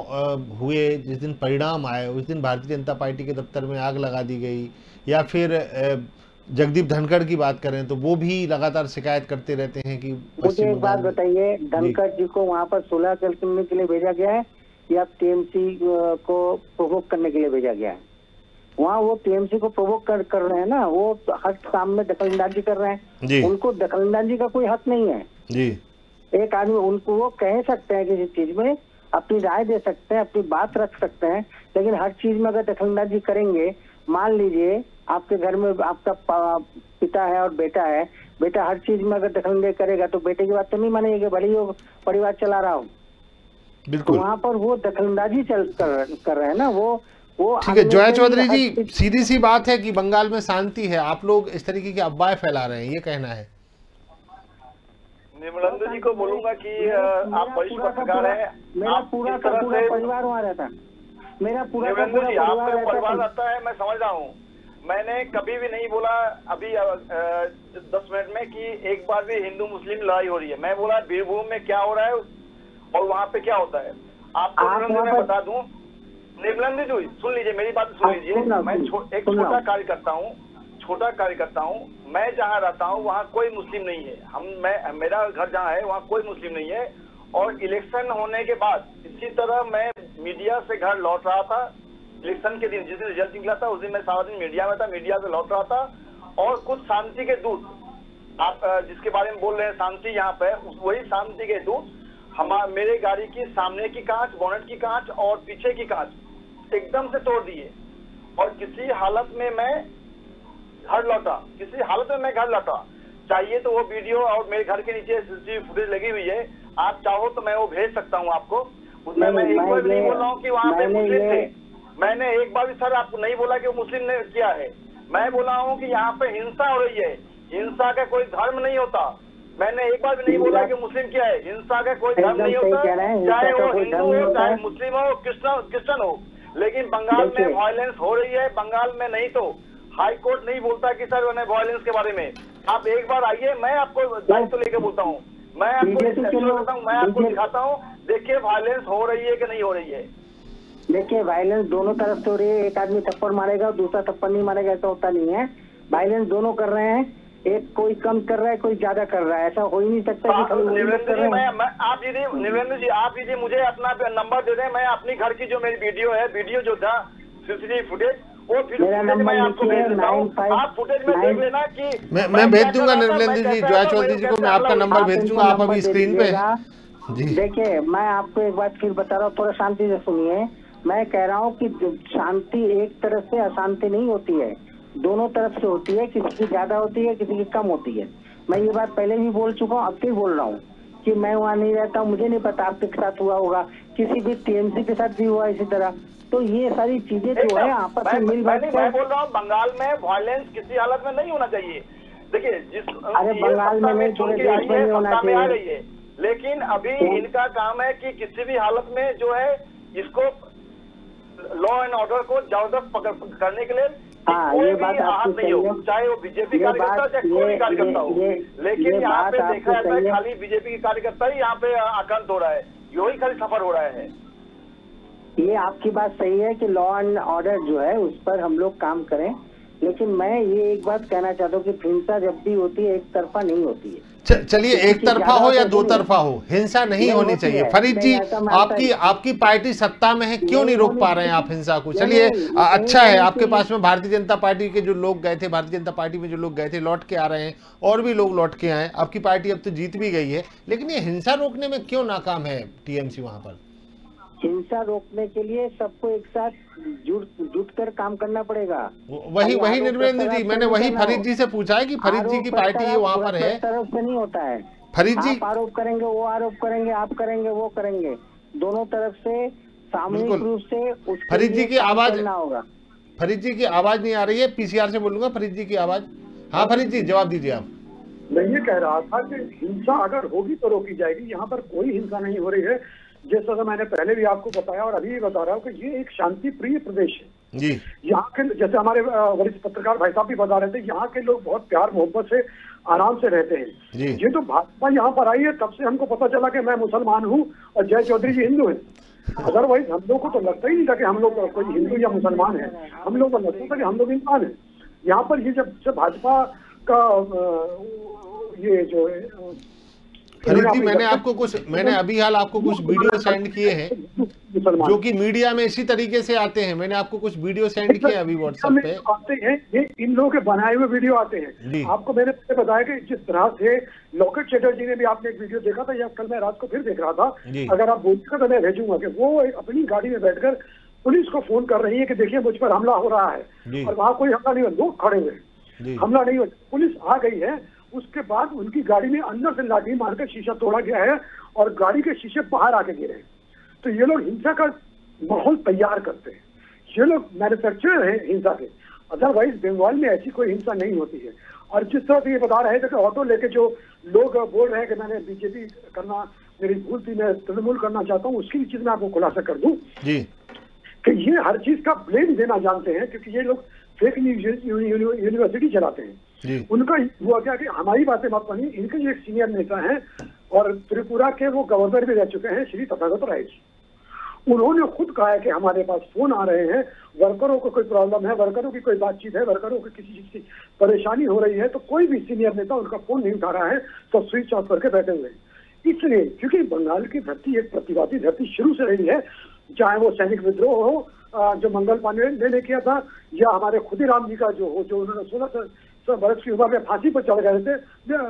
हुए, जिस दिन परिणाम आए, उस दिन भारतीय जनता पार्टी के दफ्तर में आग लगा दी गई, या फिर जगदीप धनखड़ की बात करें तो वो भी लगातार शिकायत करते रहते हैं कि। मुझे एक बात बताइए, धनखड़ जी को वहाँ पर सुलह करने के लिए भेजा गया है या टीएमसी को प्रोवोक करने के लिए भेजा गया है? वहाँ वो टीएमसी को प्रोवोक कर रहे हैं ना, वो हर काम में दखलंदाजी कर रहे हैं, उनको दखलंदाजी का कोई हक नहीं है जी। एक आदमी उनको वो कह सकते हैं किसी चीज में, अपनी राय दे सकते हैं, अपनी बात रख सकते हैं, लेकिन हर चीज में अगर दखलंदाजी करेंगे, मान लीजिए आपके घर में आपका पिता है और बेटा है, बेटा हर चीज में अगर दखलंदाजी करेगा तो बेटे की बात तो नहीं मानेंगे, भले ही वो परिवार चला रहा हो। बिल्कुल, वहाँ पर वो दखलंदाजी कर रहे हैं ना, वो ठीक है। जया चौधरी जी, सीधी सी बात है कि बंगाल में शांति है, आप लोग इस तरीके की अफवाहें फैला रहे हैं, ये कहना है। निर्मलेंद्र जी को बोलूंगा कि आप वरिष्ठ पत्रकार हैं, मेरा पूरा परिवार वहाँ रहता है, मेरा पूरा परिवार रहता है, मैं समझ रहा हूँ। मैंने कभी भी नहीं बोला अभी 10 मिनट में कि एक बार भी हिंदू मुस्लिम लड़ाई हो रही है। मैं बोला बीरभूम में क्या हो रहा है और वहाँ पे क्या होता है। आपको निर्मलेंद्र मैं बता दूं, निर्मलेंद्र जी सुन लीजिए, मेरी बात सुन लीजिए। मैं एक छोटा कार्यकर्ता हूँ, मैं जहाँ रहता हूँ वहाँ कोई मुस्लिम नहीं है। मेरा घर जहाँ है वहाँ कोई मुस्लिम नहीं है। और इलेक्शन होने के बाद इसी तरह मैं मीडिया से घर लौट रहा था, इलेक्शन के दिन जिस दिन रिजल्ट निकला था उस दिन मैं सारा दिन मीडिया में था, मीडिया से लौट रहा था, और कुछ शांति के दूत, आप जिसके बारे में बोल रहे हैं शांति यहाँ पे, वही शांति के दूत मेरे गाड़ी की सामने की कांच, बोनेट की कांच और पीछे की कांच एकदम से तोड़ दिए। और किसी हालत में मैं घर लौटा, चाहिए तो वो वीडियो और मेरे घर के नीचे सीसीटीवी फुटेज लगी हुई है, आप चाहो तो मैं वो भेज सकता हूँ आपको। उसमें मैं एक बार भी नहीं बोल रहा हूँ कि वहाँ पे मुस्लिम थे, मैंने एक बार भी सर आपको नहीं बोला कि वो मुस्लिम ने किया है। मैं बोला हूँ कि यहाँ पे हिंसा हो रही है, हिंसा का कोई धर्म नहीं होता। मैंने एक बार भी नहीं बोला कि मुस्लिम क्या है, हिंसा का कोई धर्म नहीं होता, चाहे वो हिंदू हो, चाहे मुस्लिम हो, क्रिश्चियन हो। लेकिन बंगाल में वायलेंस हो रही है, बंगाल में नहीं तो हाई कोर्ट नहीं बोलता कि सर उन्हें वायलेंस के बारे में। आप एक बार आइए, मैं आपको दायित्व लेकर बोलता हूँ, मैं आपको दिखाता हूँ, देखिए वायलेंस हो रही है कि नहीं हो रही है। देखिए वायलेंस दोनों तरफ से हो रही है, एक आदमी थप्पड़ मारेगा और दूसरा थप्पड़ नहीं मारेगा, ऐसा होता नहीं है। वायलेंस दोनों कर रहे हैं, एक कोई कम कर रहा है कोई ज्यादा कर रहा है, ऐसा हो ही नहीं सकता कि निर्मलेंद्र जी आप यदि मुझे अपना नंबर दे दें, मैं अपनी घर की जो मेरी वीडियो जो था सीसीटीवी फुटेज, वो फुटेज मैं आपको भेज देता हूँ, आप फुटेज में देख लेना कि मैं भेज दूंगा निर्मलेंद्र जी, जया चौधरी जी को मैं आपका नंबर भेज दूंगा, आप अभी स्क्रीन पे जी। देखिए मैं आपको एक बात फिर बता रहा हूँ, थोड़ा शांति से सुनिए। मैं कह रहा हूँ कि शांति एक तरफ से अशांति नहीं होती है, दोनों तरफ से होती है, किसी की ज्यादा होती है, किसी की कम होती है। मैं ये बात पहले भी बोल चुका हूँ, अब फिर बोल रहा हूँ कि मैं वहाँ नहीं रहता हूँ, मुझे नहीं पता आपके साथ हुआ होगा, किसी भी टीएमसी के साथ भी हुआ इसी तरह। तो ये सारी चीजें जो है आपस में मिल बांट मैं बोल रहा हूँ बंगाल में वायलेंस किसी हालत में नहीं होना चाहिए। देखिए अरे बंगाल में नहीं, पूरे देश में नहीं होना चाहिए, लेकिन अभी इनका काम है कि किसी भी हालत में जो है इसको लॉ एंड ऑर्डर को जबरदस्त करने के लिए ये बात आपकी नहीं हो, चाहे वो बीजेपी कार्यकर्ता चाहे कोई भी कार्यकर्ता हो। लेकिन यहाँ पे देखा जाता है खाली बीजेपी के कार्यकर्ता ही यहाँ पे आक्रांत हो रहा है, यही खाली सफर हो रहा है। ये आपकी बात सही है कि लॉ एंड ऑर्डर जो है उस पर हम लोग काम करें, लेकिन मैं ये एक बात कहना चाहता हूँ कि हिंसा जब भी होती है एक तरफा नहीं होती है। चलिए, एक तरफा हो या दो तरफा हो, हिंसा नहीं होनी चाहिए। फरीद जी, आपकी पार्टी सत्ता में है, क्यों नहीं रोक पा रहे हैं आप हिंसा को? चलिए, अच्छा है आपके पास में भारतीय जनता पार्टी के जो लोग गए थे, भारतीय जनता पार्टी में जो लोग गए थे लौट के आ रहे हैं, और भी लोग लौट के आए। आपकी पार्टी अब तो जीत भी गई है, लेकिन ये हिंसा रोकने में क्यों नाकाम है टीएमसी वहां पर? हिंसा रोकने के लिए सबको एक साथ जुट कर काम करना पड़ेगा। वही निर्मलेंद्र जी, मैंने वही फरीद जी से पूछा है कि फरीद जी की पार्टी वहाँ पर है। तरफ से नहीं होता है फरीद जी, आरोप करेंगे, वो आरोप करेंगे, आप करेंगे, वो करेंगे, दोनों तरफ से सामूहिक रूप से फरीद जी की आवाज होगा। फरीद जी की आवाज नहीं आ रही है, पीसीआर से बोलूंगा फरीद जी की आवाज। हाँ फरीद जी, जवाब दीजिए आप। मैं ये कह रहा था कि हिंसा अगर होगी तो रोकी जाएगी। यहाँ पर कोई हिंसा नहीं हो रही है। जैसा मैंने पहले भी आपको बताया और अभी भी बता रहा हूँ कि ये एक शांति प्रिय प्रदेश है जी। यहाँ के, जैसे हमारे वरिष्ठ पत्रकार भाई साहब भी बता रहे थे, यहाँ के लोग बहुत प्यार मोहब्बत से आराम से रहते हैं। ये तो भाजपा यहाँ पर आई है तब से हमको पता चला कि मैं मुसलमान हूँ और जय चौधरी जी हिंदू हैं। अदरवाइज हम लोग को तो लगता ही नहीं था कि हम लोग कोई हिंदू या मुसलमान है। हम लोग को लगता था कि हम लोग इंसान है। यहाँ पर ये जब भाजपा का ये जो है, फरीद जी, मैंने अभी हाल आपको कुछ वीडियो सेंड किए हैं जो कि मीडिया में इसी तरीके से आते हैं। मैंने आपको कुछ वीडियो सेंड किए अभी व्हाट्सएप पे आते हैं। ये इन लोगों के बनाए हुए वीडियो आते हैं। आपको मैंने बताया कि जिस तरह से लोकेट चटर्जी ने भी आपने एक वीडियो देखा था, या कल मैं रात को फिर देख रहा था, अगर आप बोलते तो मैं भेजूंगा कि वो अपनी गाड़ी में बैठकर पुलिस को फोन कर रही है कि देखिए मुझ पर हमला हो रहा है, और वहां कोई हमला नहीं हुआ, लोग खड़े हुए, हमला नहीं हुआ, पुलिस आ गई है। उसके बाद उनकी गाड़ी में अंदर से लाठी मारकर शीशा तोड़ा गया है और गाड़ी के शीशे बाहर आके गिरे। तो ये लोग हिंसा का माहौल तैयार करते हैं। ये लोग मैन्युफैक्चरर हैं हिंसा के। अदरवाइज बंगाल में ऐसी कोई हिंसा नहीं होती है। और जिस तरह से ये बता रहे थे कि ऑटो लेके जो लोग बोल रहे हैं कि मैंने बीजेपी करना मेरी भूल थी, मैं तृणमूल करना चाहता हूँ, उसकी चीज मैं आपको खुलासा कर दूं कि ये हर चीज का ब्लेम देना जानते हैं, क्योंकि ये लोग फेक यूनिवर्सिटी चलाते हैं। उनका हुआ क्या कि हमारी बातें मत मानिए, इनके जो एक सीनियर नेता हैं और त्रिपुरा के वो गवर्नर भी रह चुके हैं, श्री तथागत राय जी, उन्होंने खुद कहा है कि हमारे पास फोन आ रहे हैं, वर्करों को कोई प्रॉब्लम है, वर्करों की कोई बातचीत है, वर्करों को किसी चीज की परेशानी हो रही है, तो कोई भी सीनियर नेता उनका फोन नहीं उठा रहा है, तो स्विच ऑफ करके बैठे हुए हैं। इसलिए क्योंकि बंगाल की धरती एक प्रतिवादी धरती शुरू से रही है, चाहे वो सैनिक विद्रोह हो जो मंगल पांडे ने किया था, या हमारे खुदीराम जी का जो उन्होंने 16 वर्ष की उम्र में फांसी पर चढ़ गए थे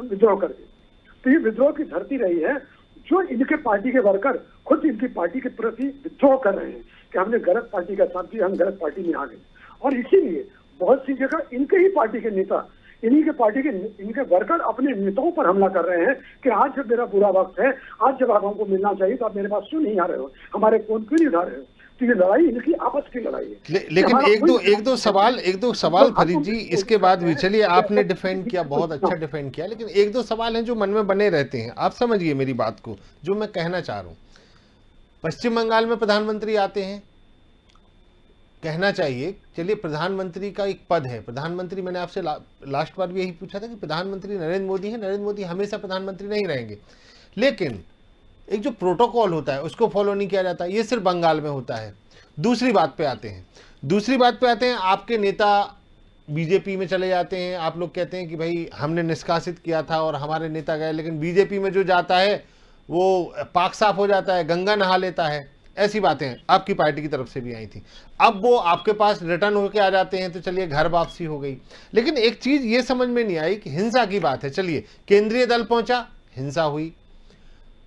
विद्रोह करके। तो ये विद्रोह की धरती रही है। जो इनके पार्टी के वर्कर खुद इनकी पार्टी के प्रति विद्रोह कर रहे हैं कि हमने गलत पार्टी का साथ दिया, हम गलत पार्टी में आ गए, और इसीलिए बहुत सी जगह इनके ही पार्टी के नेता, इन्हीं के पार्टी के इनके वर्कर अपने नेताओं पर हमला कर रहे हैं कि आज जब मेरा बुरा वक्त है, आज जब आप हमको मिलना चाहिए तो आप मेरे पास क्यों नहीं आ रहे हो, हमारे फोन क्यों नहीं उठा रहे हो। तो ये लड़ाई इनकी आपस की लड़ाई है। लेकिन एक दो सवाल फरीद जी इसके बाद भी, चलिए आपने डिफेंड किया, बहुत अच्छा डिफेंड किया, लेकिन एक दो सवाल हैं जो मन में बने रहते हैं। आप समझिए मेरी बात को, जो मैं कहना चाह रहा हूं। पश्चिम बंगाल में प्रधानमंत्री आते हैं, कहना चाहिए चलिए प्रधानमंत्री का एक पद है, प्रधानमंत्री, मैंने आपसे लास्ट बार भी यही पूछा था कि प्रधानमंत्री नरेंद्र मोदी है, नरेंद्र मोदी हमेशा प्रधानमंत्री नहीं रहेंगे, लेकिन एक जो प्रोटोकॉल होता है उसको फॉलो नहीं किया जाता। ये सिर्फ बंगाल में होता है। दूसरी बात पे आते हैं, आपके नेता बीजेपी में चले जाते हैं, आप लोग कहते हैं कि भाई हमने निष्कासित किया था और हमारे नेता गए, लेकिन बीजेपी में जो जाता है वो पाक साफ हो जाता है, गंगा नहा लेता है। ऐसी बातें आपकी पार्टी की तरफ से भी आई थी। अब वो आपके पास रिटर्न होकर आ जाते हैं, तो चलिए घर वापसी हो गई। लेकिन एक चीज ये समझ में नहीं आई कि हिंसा की बात है। चलिए केंद्रीय दल पहुंचा, हिंसा हुई।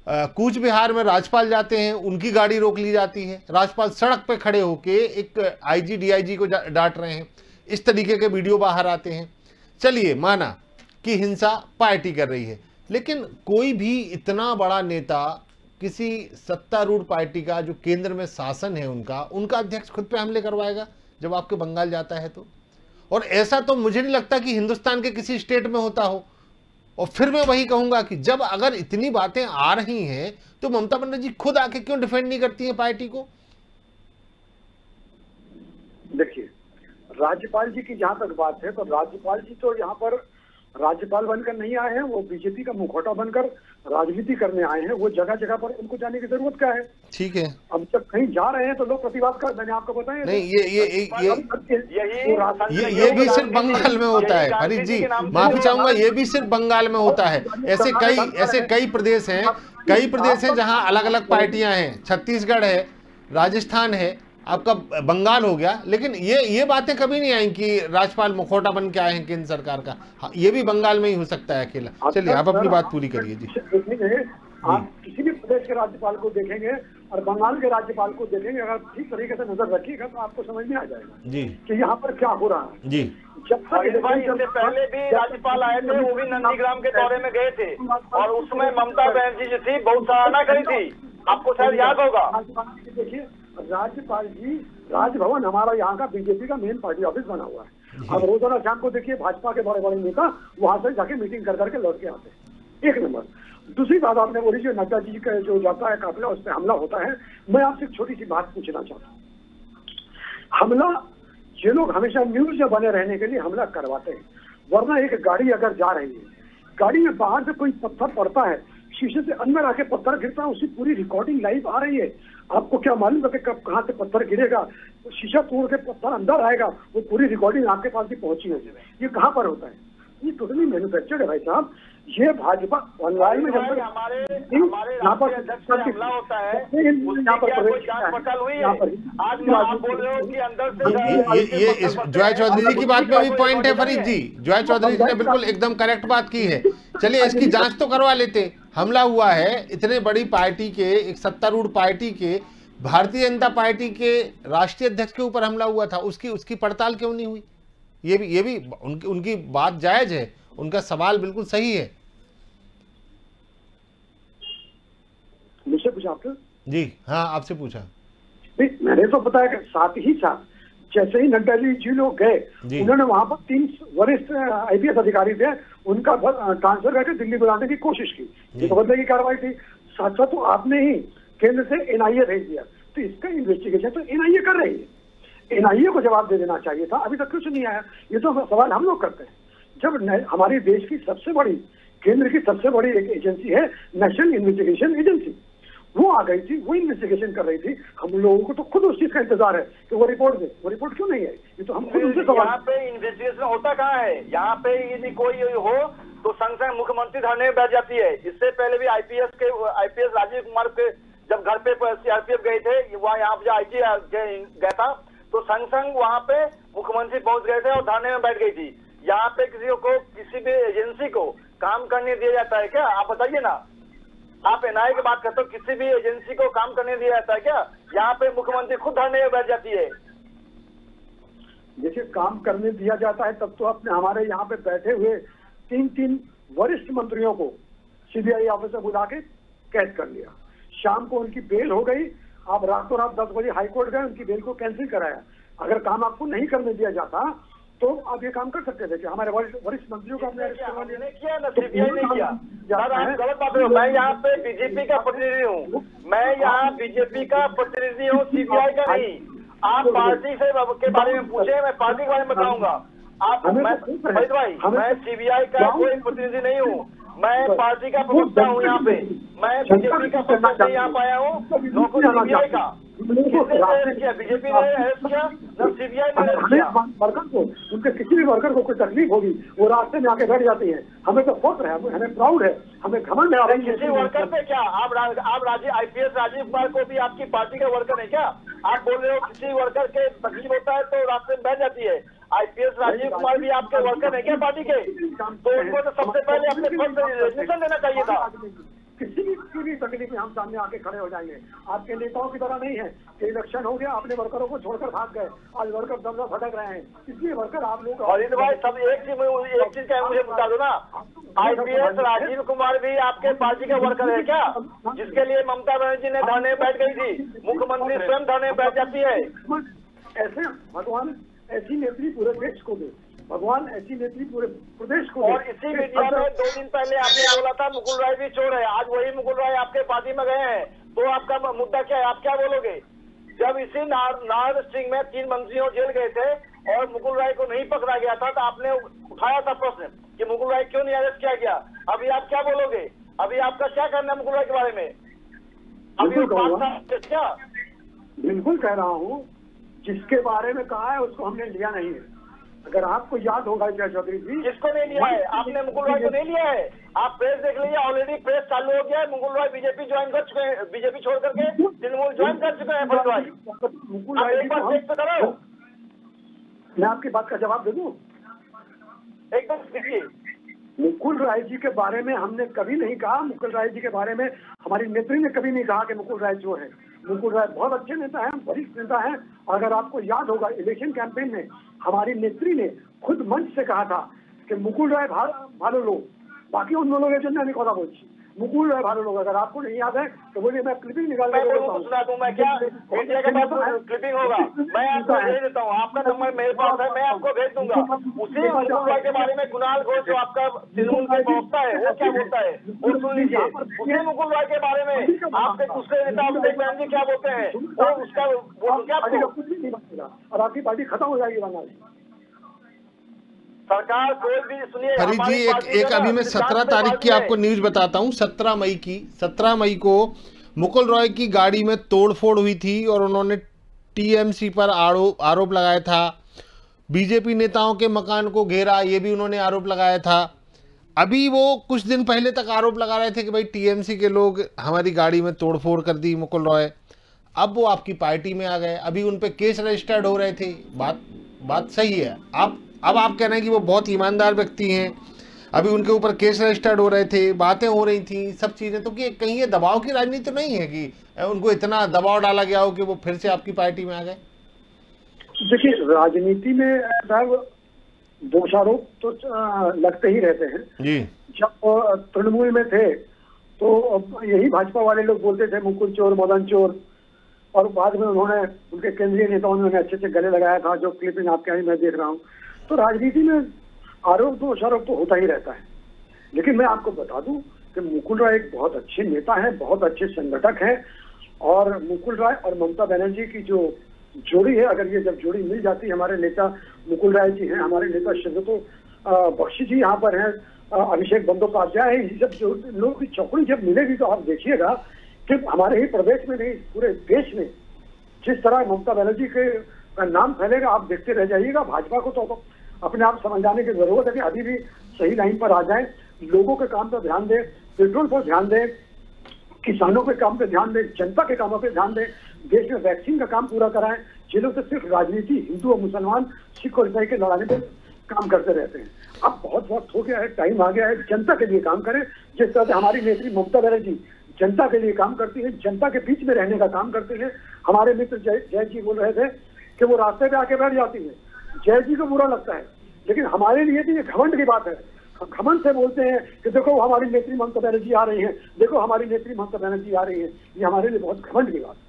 कूच बिहार में राज्यपाल जाते हैं, उनकी गाड़ी रोक ली जाती है, राज्यपाल सड़क पे खड़े होके एक आईजी डीआईजी को डांट रहे हैं, इस तरीके के वीडियो बाहर आते हैं। चलिए माना कि हिंसा पार्टी कर रही है, लेकिन कोई भी इतना बड़ा नेता किसी सत्तारूढ़ पार्टी का जो केंद्र में शासन है उनका अध्यक्ष खुद पे हमले करवाएगा जब आपके बंगाल जाता है तो? और ऐसा तो मुझे नहीं लगता कि हिंदुस्तान के किसी स्टेट में होता हो। और फिर मैं वही कहूंगा कि जब अगर इतनी बातें आ रही हैं तो ममता बनर्जी खुद आके क्यों डिफेंड नहीं करती हैं पार्टी को? देखिए, राज्यपाल जी की जहां तक बात है तो राज्यपाल जी तो यहाँ पर राज्यपाल बनकर नहीं आए हैं, वो बीजेपी का मुखौटा बनकर राजनीति करने आए हैं। वो जगह जगह पर उनको जाने की जरूरत क्या है? ठीक है, अब जब कहीं जा रहे हैं तो लोग प्रतिवाद कर, मैंने आपको बताया नहीं, ये भी सिर्फ बंगाल में होता है। फरीद जी माफी चाहूंगा, ये भी सिर्फ बंगाल में होता है। ऐसे कई प्रदेश हैं जहां अलग अलग पार्टियां हैं। छत्तीसगढ़ है, राजस्थान है, आपका बंगाल हो गया, लेकिन ये बातें कभी नहीं आई कि राज्यपाल मुखौटा बन के आए हैं केंद्र सरकार का। हाँ, ये भी बंगाल में ही हो सकता है अकेला। चलिए आप अपनी बात पूरी करिए जी। आप किसी भी प्रदेश के राज्यपाल को देखेंगे और बंगाल के राज्यपाल को देखेंगे, अगर ठीक तरीके से नजर रखिएगा तो आपको समझ में आ जाएगा जी कि यहाँ पर क्या हो रहा है जी। जब इससे पहले भी राज्यपाल आए थे, वो भी नंदीग्राम के दौरे में गए थे और उसमें ममता बनर्जी जी थी, बहुत सराहना करी थी, आपको शायद याद होगा। देखिए राज्यपाल जी, राजभवन हमारा यहाँ का बीजेपी का मेन पार्टी ऑफिस बना हुआ है। अब रोजाना शाम को देखिए भाजपा के बड़े बड़े नेता वहां से जाके मीटिंग कर करके लौट के आते हैं। एक नंबर। दूसरी बात आपने बोली जो नड्डा जी का जो जाता है काफिला, उस पर हमला होता है। मैं आपसे एक छोटी सी बात पूछना चाहता हूँ। हमला ये लोग हमेशा न्यूज में बने रहने के लिए हमला करवाते हैं, वरना एक गाड़ी अगर जा रही है, गाड़ी में बाहर से कोई पत्थर पड़ता है, शीशे से अंदर आके पत्थर गिरता है, उसकी पूरी रिकॉर्डिंग लाइव आ रही है। आपको क्या मालूम है कि कब कहाँ से पत्थर गिरेगा, तो शीशा तोड़ के पत्थर अंदर आएगा, वो पूरी रिकॉर्डिंग आपके पास भी पहुंची होगी। ये कहाँ पर होता है? ये टोटली मैन्युफैक्चर्ड है भाई साहब। ये भाजपा ऑनलाइन में जब हमारे यहाँ पर हमला होता है, यहाँ पर हुई है। आज आप बोल रहे हो कि अंदर से ये जॉय चौधरी जी की बात में भी पॉइंट है फरीद जी। जॉय चौधरी जी ने बिल्कुल एकदम करेक्ट बात की है। चलिए इसकी जांच तो करवा लेते। हमला हुआ है इतने बड़ी पार्टी के, एक सत्तारूढ़ पार्टी के, भारतीय जनता पार्टी के राष्ट्रीय अध्यक्ष के ऊपर हमला हुआ था, उसकी पड़ताल क्यों नहीं हुई? ये भी उनकी बात जायज है, उनका सवाल बिल्कुल सही है। मुझसे पूछा आपने? जी हाँ, आपसे पूछा। मैंने तो बताया कि साथ ही साथ जैसे ही नड्डा जी लोग गए, उन्होंने वहां पर 3 वरिष्ठ IPS अधिकारी थे, उनका ट्रांसफर करके दिल्ली बुलाने की कोशिश की। ये तो बदले की कार्रवाई थी। साथ साथ तो आपने ही केंद्र से NIA भेज दिया, तो इसका इन्वेस्टिगेशन तो NIA कर रही है। NIA को जवाब दे देना चाहिए था, अभी तक कुछ नहीं आया। ये तो सवाल हम लोग करते हैं। जब हमारे देश की सबसे बड़ी, केंद्र की सबसे बड़ी एक एजेंसी है नेशनल इन्वेस्टिगेशन एजेंसी, वो आ गई थी, वो इन्वेस्टिगेशन कर रही थी। हम लोगों को तो खुद उस चीज का इंतजार है कि वो रिपोर्ट दे। वो रिपोर्ट क्यों नहीं आई? ये तो हम खुद उनसे सवाल। यहाँ पे इन्वेस्टिगेशन होता कहाँ है? यहाँ पे यदि कोई हो तो संग मुख्यमंत्री धरने में बैठ जाती है। इससे पहले भी IPS राजीव कुमार के जब घर पे CRPF गए थे, वहाँ यहाँ पे IG गया था, तो संग वहाँ पे मुख्यमंत्री पहुंच गए थे और धरने में बैठ गई थी। यहाँ पे किसी भी एजेंसी को काम करने दिया जाता है क्या? आप बताइए ना। आप NIA की बात करते हो, किसी भी एजेंसी को काम करने दिया जाता है क्या? यहाँ पे मुख्यमंत्री खुद धरने में बैठ जाती है। देखिए काम करने दिया जाता है तब तो आपने हमारे यहाँ पे बैठे हुए 3 वरिष्ठ मंत्रियों को CBI ऑफिस में बुला के कैद कर लिया। शाम को उनकी बेल हो गई, आप रातों रात 10 बजे हाईकोर्ट गए, उनकी बेल को कैंसिल कराया। अगर काम आपको नहीं करने दिया जाता तो आप ये काम कर सकते थे कि हमारे वरिष्ठ मंत्रियों को हमने किया ना, CBI ने किया। गलत बात है। मैं यहाँ पे बीजेपी का प्रतिनिधि हूँ, मैं यहाँ बीजेपी का प्रतिनिधि हूँ, CBI का नहीं। आप पार्टी से के बारे में पूछे, मैं पार्टी के बारे में बताऊंगा। आप मैं CBI का कोई प्रतिनिधि नहीं हूँ, मैं पार्टी का प्रवक्ता हूँ। यहाँ पे मैं बीजेपी का प्रवक्ता यहाँ पे आया हूँ, नौकरी CBI का। बीजेपी ने अरेस्ट किया, CBI ने अरेस्ट किया। वर्कर को, उनके किसी भी वर्कर को कोई तकलीफ होगी, वो रास्ते में आके बैठ जाती है। हमें तो फख्र है, हमें प्राउड है, हमें घमंड है। किसी वर्कर पे क्या आप IPS राजीव कुमार को भी आपकी पार्टी का वर्कर है क्या? आप बोल रहे हो किसी वर्कर के तकलीफ होता है तो रास्ते में बैठ जाती है। IPS राजीव कुमार भी आपके वर्कर है क्या पार्टी के? तो उनको तो सबसे पहले अपने पद से रेजिग्नेशन देना चाहिए था। किसी भी तकलीफ में हम सामने आके खड़े हो जाएंगे। आपके नेताओं की तरह नहीं है कि इलेक्शन हो गया, अपने वर्करों को छोड़कर भाग गए, आज वर्कर दम भटक रहे हैं। इसलिए वर्कर आप लोग फरीद भाई सब एक चीज का मुझे बता दो ना, IPS राजीव कुमार भी आपके पार्टी का वर्कर है क्या? जिसके लिए ममता बनर्जी ने धरने में बैठ गई थी, मुख्यमंत्री स्वयं धरने में बैठ जाती है। ऐसे भगवान ऐसी नेत्री पूरे देश को दे, भगवान ऐसी नेत्री पूरे प्रदेश को। और इसी मीडिया में 2 दिन पहले आपने बोला था मुकुल राय भी चोर है, आज वही मुकुल राय आपके पार्टी में गए हैं, तो आपका मुद्दा क्या है? आप क्या बोलोगे? जब इसी नार्थ स्ट्रिंग में 3 मंत्रियों जेल गए थे और मुकुल राय को नहीं पकड़ा गया था, तो आपने उठाया था प्रश्न कि मुकुल रॉय क्यों नहीं अरेस्ट किया गया। अभी आप क्या बोलोगे? अभी आपका क्या करना है मुकुल रॉय के बारे में? अभी क्या? बिल्कुल कह रहा हूँ, जिसके बारे में कहा है उसको हमने लिया नहीं है। अगर आपको याद होगा जय चौधरी जी, किसको नहीं लिया है? आपने मुकुल रॉय को नहीं लिया है। आप प्रेस देख लीजिए, ऑलरेडी प्रेस चालू हो गया है। मुकुल रॉय बीजेपी ज्वाइन कर चुके हैं, बीजेपी छोड़ करके तृणमूल ज्वाइन कर चुके हैं। मुकुल रॉय एक बार चेक तो करो। मैं आपकी बात का जवाब दे दूं? एकदम देखिए, मुकुल राय जी के बारे में हमने कभी नहीं कहा, मुकुल राय जी के बारे में हमारी नेत्री ने कभी नहीं कहा कि मुकुल राय जो है। मुकुल राय बहुत अच्छे नेता हैं, वरिष्ठ नेता हैं। अगर आपको याद होगा इलेक्शन कैंपेन में हमारी नेत्री ने खुद मंच से कहा था कि मुकुल राय भालो लो, बाकी उन लोगों के नहीं কথা বলছি, मुकुल राय भालो लोग। अगर आपको नहीं याद है तो बोलिए, मैं क्लिपिंग निकाल मैं सुना दूं। मैं क्या इंडिया के बाद क्लिपिंग होगा, मैं आपको भेज देता हूँ। आपका नंबर मेरे पास है, मैं आपको भेज दूंगा। उसी मुकुल राय के बारे में कुणाल घोष जो आपका तृणमूल का प्रवक्ता है, वो क्या बोलता है वो सुन लीजिए। उसी मुकुल राय के बारे में आपके दूसरे नेता अभिषेक बैनर्जी क्या बोलते हैं, वो उसका वो क्या कुछ भी नहीं बचेगा और आपकी पार्टी खत्म हो जाएगी बंगाल। सरकार कोई भी सुनिए फरीद जी, एक अभी मैं 17 तारीख की आपको न्यूज बताता हूं। 17 मई को मुकुल रॉय की गाड़ी में तोड़फोड़ हुई थी और उन्होंने टीएमसी पर आरोप लगाया था। बीजेपी नेताओं के मकान को घेरा, ये भी उन्होंने आरोप लगाया था। अभी वो कुछ दिन पहले तक आरोप लगा रहे थे कि भाई टीएमसी के लोग हमारी गाड़ी में तोड़फोड़ कर दी मुकुल रॉय। अब वो आपकी पार्टी में आ गए, अभी उन पे केस रजिस्टर्ड हो रहे थे। बात सही है। अब आप कह रहे हैं कि वो बहुत ईमानदार व्यक्ति हैं, अभी उनके ऊपर केस रजिस्टर्ड हो रहे थे, बातें हो रही थी, सब चीज़ें। तो कि कहीं ये दबाव की राजनीति तो नहीं है कि उनको इतना दबाव डाला गया हो कि वो फिर से आपकी पार्टी में आ गए? देखिए, राजनीति में साहब दोषारोप तो लगते ही रहते हैं जी। जब तृणमूल में थे तो यही भाजपा वाले लोग बोलते थे मुकुल चोर, मदन चोर, और बाद में उन्होंने उनके केंद्रीय नेताओं ने अच्छे से गले लगाया था, जो क्लिपिंग आपके यहाँ मैं देख रहा हूँ। तो राजनीति में आरोप दोषारोप तो होता ही रहता है। लेकिन मैं आपको बता दूं कि मुकुल राय एक बहुत अच्छे नेता हैं, बहुत अच्छे संगठक हैं। और मुकुल राय और ममता बनर्जी की जो जोड़ी है, अगर ये जब जोड़ी मिल जाती है, हमारे नेता मुकुल राय जी हैं, हमारे नेता शिवतो बख्शी जी यहाँ पर हैं, अभिषेक बंदोपाध्याय है, ये सब जो लोगों की चौकड़ी जब मिलेगी तो आप देखिएगा कि हमारे ही प्रदेश में नहीं पूरे देश में जिस तरह ममता बनर्जी के नाम फैलेगा, आप देखते रह जाइएगा। भाजपा को तो अपने आप समझाने की जरूरत है कि अभी भी सही लाइन पर आ जाए, लोगों के काम पर ध्यान दें, पेट्रोल पर ध्यान दें, किसानों के काम पे ध्यान दें, जनता के कामों पे ध्यान दें, देश में वैक्सीन का काम पूरा कराएं। जिलों से सिर्फ राजनीति हिंदू और मुसलमान, सिख और ईसाई के लड़ाने पे काम करते रहते हैं। अब बहुत वक्त हो गया है, टाइम आ गया है, जनता के लिए काम करें। जिस तरह से हमारी नेत्री ममता बनर्जी जनता के लिए काम करती है, जनता के बीच में रहने का काम करते हैं। हमारे मित्र जय जी बोल रहे थे कि वो रास्ते पे आके बैठ जाती है, जय जी को बुरा लगता है, लेकिन हमारे लिए तो ये घमंड की बात है। घमंड से बोलते हैं कि देखो हमारी नेत्री ममता बनर्जी आ रही है, देखो हमारी नेत्री ममता बनर्जी आ रही है, ये हमारे लिए बहुत घमंड की बात है।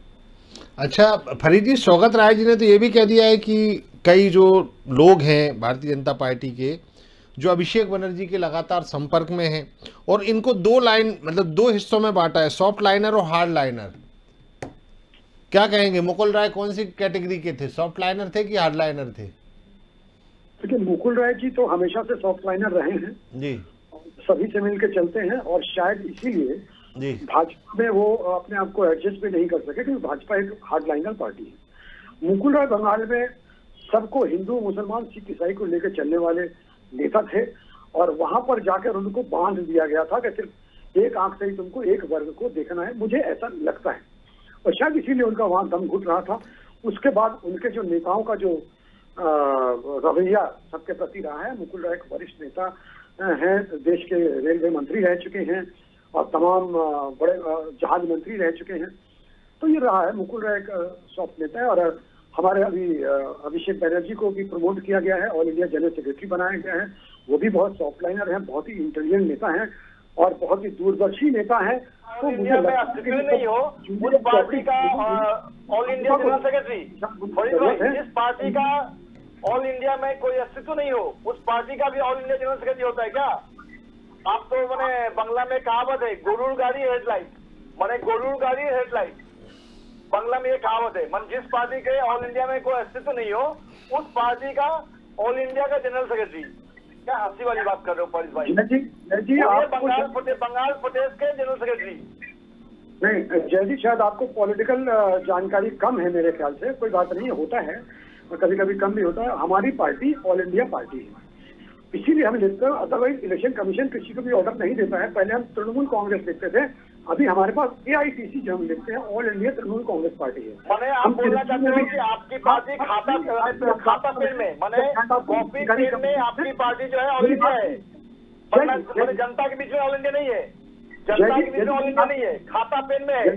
अच्छा फरीद जी, सौगत राय जी ने तो ये भी कह दिया है कि कई जो लोग हैं भारतीय जनता पार्टी के जो अभिषेक बनर्जी के लगातार संपर्क में हैं और इनको दो हिस्सों में बांटा है, सॉफ्ट लाइनर और हार्ड लाइनर। क्या कहेंगे, मुकुल राय कौन सी कैटेगरी के थे, सॉफ्ट लाइनर थे कि हार्ड लाइनर थे? देखिए, मुकुल राय जी तो हमेशा से सॉफ्ट लाइनर रहे हैं जी, सभी से मिलकर चलते हैं और शायद इसीलिए जी भाजपा में वो अपने आप को एडजस्ट भी नहीं कर सके, क्योंकि भाजपा एक हार्ड लाइनर पार्टी है। मुकुल राय बंगाल में सबको, हिंदू मुसलमान सिख ईसाई को लेकर चलने वाले नेता थे और वहां पर जाकर उनको बांध दिया गया था कि सिर्फ एक आंख से ही तुमको एक वर्ग को देखना है, मुझे ऐसा लगता है। और शायद इसीलिए उनका वहां दम घुट रहा था। उसके बाद उनके जो नेताओं का जो रवैया सबके प्रति रहा है, मुकुल राय एक वरिष्ठ नेता हैं, देश के रेलवे मंत्री रह चुके हैं और तमाम बड़े जहाज मंत्री रह चुके हैं। तो ये रहा है, मुकुल राय एक सॉफ्ट नेता है। और हमारे अभी अभिषेक बनर्जी को भी प्रमोट किया गया है, ऑल इंडिया जनरल सेक्रेटरी बनाया गया है, वो भी बहुत सॉफ्ट लाइनर है, बहुत ही इंटेलिजेंट नेता है और बहुत ही दूरदर्शी नेता है। तो मुझे नहीं हो उस पार्टी का ऑल इंडिया जनरल सेक्रेटरी, जिस पार्टी का ऑल इंडिया में कोई अस्तित्व नहीं हो, उस पार्टी का भी ऑल इंडिया जनरल सेक्रेटरी होता है क्या? आप तो मैंने बंगला में कहावत है, गोरुड़ गाड़ी हेडलाइट, मैंने गोरुड़ गाड़ी हेडलाइट, बंगला में ये कहावत है। मन जिस पार्टी के ऑल इंडिया में कोई अस्तित्व नहीं हो, उस पार्टी का ऑल इंडिया का जनरल सेक्रेटरी, क्या हंसी वाली बात कर रहे हो परेश भाई? जी बंगाल प्रदेश के जनरल सेक्रेटरी। नहीं जय जी, शायद आपको पॉलिटिकल जानकारी कम है मेरे ख्याल से। कोई बात नहीं, होता है और कभी कभी कम भी होता है। हमारी पार्टी ऑल इंडिया पार्टी है, इसीलिए हम लिखते हैं। अदरवाइज इलेक्शन कमीशन किसी को भी ऑर्डर नहीं देता है। पहले हम तृणमूल कांग्रेस लिखते थे, अभी हमारे पास AITC जो हम लिखते हैं, all India Trinamool Congress party है। मैंने आप बोलना चाहते हो कि आपकी पार्टी खाता पेन में माने कॉपी पेन में आपकी पार्टी जो है ऑल इंडिया है, जनता के बीच में ऑल इंडिया नहीं है, जनता के बीच में ऑल इंडिया नहीं है, खाता पेन में है।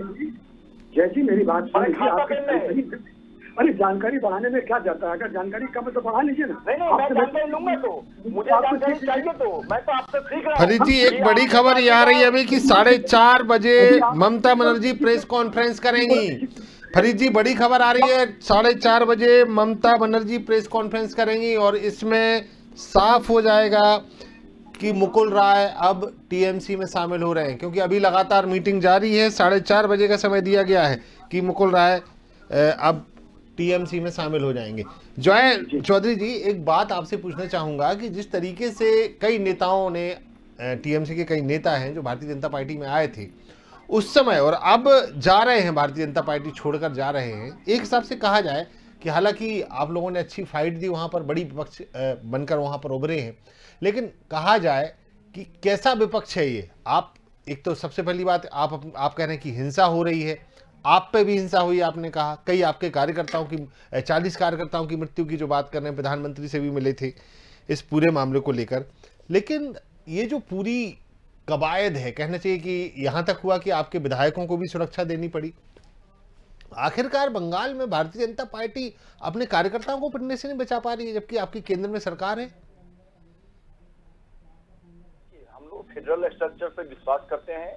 जय जी मेरी बात सुनिए, खाता पेन में है। अरे जानकारी बढ़ाने में क्या जाता है? अगर जानकारी कम है तो बढ़ा लीजिए ना। नहीं मैं जानकारी लूंगा, तो मुझे जानकारी चाहिए, तो मैं तो आपसे सीख रहा हूं। फरीद जी एक बड़ी खबर ये आ रही है अभी कि 4:30 बजे ममता बनर्जी प्रेस कॉन्फ्रेंस करेंगी। फरीद जी बड़ी खबर आ रही है, 4:30 बजे ममता बनर्जी प्रेस कॉन्फ्रेंस करेंगी और इसमें साफ हो जाएगा कि मुकुल राय अब TMC में शामिल हो रहे हैं, क्योंकि अभी लगातार मीटिंग जारी है। 4:30 बजे का समय दिया गया है कि मुकुल राय अब TMC में शामिल हो जाएंगे। जय चौधरी जी एक बात आपसे पूछना चाहूंगा कि जिस तरीके से कई नेताओं ने TMC के कई नेता हैं जो भारतीय जनता पार्टी में आए थे उस समय और अब जा रहे हैं, भारतीय जनता पार्टी छोड़कर जा रहे हैं, एक हिसाब से कहा जाए कि हालांकि आप लोगों ने अच्छी फाइट दी, वहां पर बड़ी विपक्ष बनकर वहां पर उभरे हैं, लेकिन कहा जाए कि कैसा विपक्ष है ये? आप एक तो सबसे पहली बात आप कह रहे हैं कि हिंसा हो रही है, आप पे भी हिंसा हुई, आपने कहा कई आपके कार्यकर्ताओं की 40 कार्यकर्ताओं की मृत्यु की जो बात कर रहे हैं, प्रधानमंत्री से भी मिले थे इस पूरे मामले को लेकर। लेकिन ये जो पूरी कवायद है, कहना चाहिए कि यहाँ तक हुआ कि आपके विधायकों को भी सुरक्षा देनी पड़ी। आखिरकार बंगाल में भारतीय जनता पार्टी अपने कार्यकर्ताओं को पिटने से नहीं बचा पा रही है, जबकि आपकी केंद्र में सरकार है। हम लोग फेडरल स्ट्रक्चर पर विश्वास करते हैं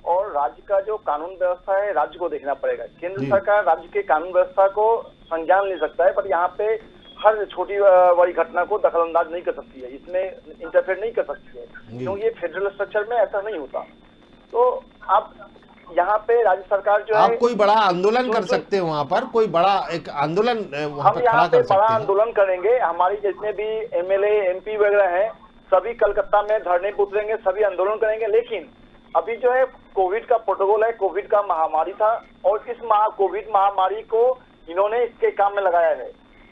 और राज्य का जो कानून व्यवस्था है राज्य को देखना पड़ेगा। केंद्र सरकार राज्य के कानून व्यवस्था को संज्ञान ले सकता है, पर यहाँ पे हर छोटी बड़ी घटना को दखलंदाज नहीं कर सकती है, इसमें इंटरफेयर नहीं कर सकती है, क्योंकि ये फेडरल स्ट्रक्चर में ऐसा नहीं होता। तो आप यहाँ पे राज्य सरकार जो है, आप कोई बड़ा आंदोलन कर सकते हैं वहाँ पर, कोई बड़ा एक आंदोलन हम यहाँ पे बड़ा आंदोलन करेंगे। हमारी जितने भी MLA MP वगैरह हैं सभी कलकत्ता में धरने पर उतरेंगे, सभी आंदोलन करेंगे। लेकिन अभी जो है कोविड का प्रोटोकॉल है, कोविड का महामारी था और इस कोविड महामारी को इन्होंने इसके काम में लगाया है।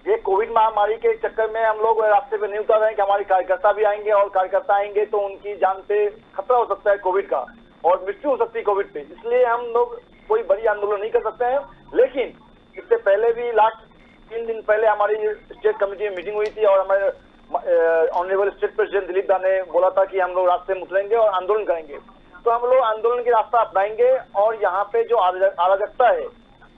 ये कोविड महामारी के चक्कर में हम लोग रास्ते पे नहीं उतर रहे हैं कि हमारे कार्यकर्ता भी आएंगे और कार्यकर्ता आएंगे तो उनकी जान पे खतरा हो सकता है कोविड का और मृत्यु हो सकती है कोविड पे, इसलिए हम लोग कोई बड़ी आंदोलन नहीं कर सकते हैं। लेकिन इससे पहले भी लास्ट 3 दिन पहले हमारी स्टेट कमेटी में मीटिंग हुई थी और हमारे ऑनरेबल स्टेट प्रेसिडेंट दिलीप दा ने बोला था कि हम लोग रास्ते में उतरेंगे और आंदोलन करेंगे। तो हम लोग आंदोलन की रास्ता अपनाएंगे और यहाँ पे जो अराजकता है,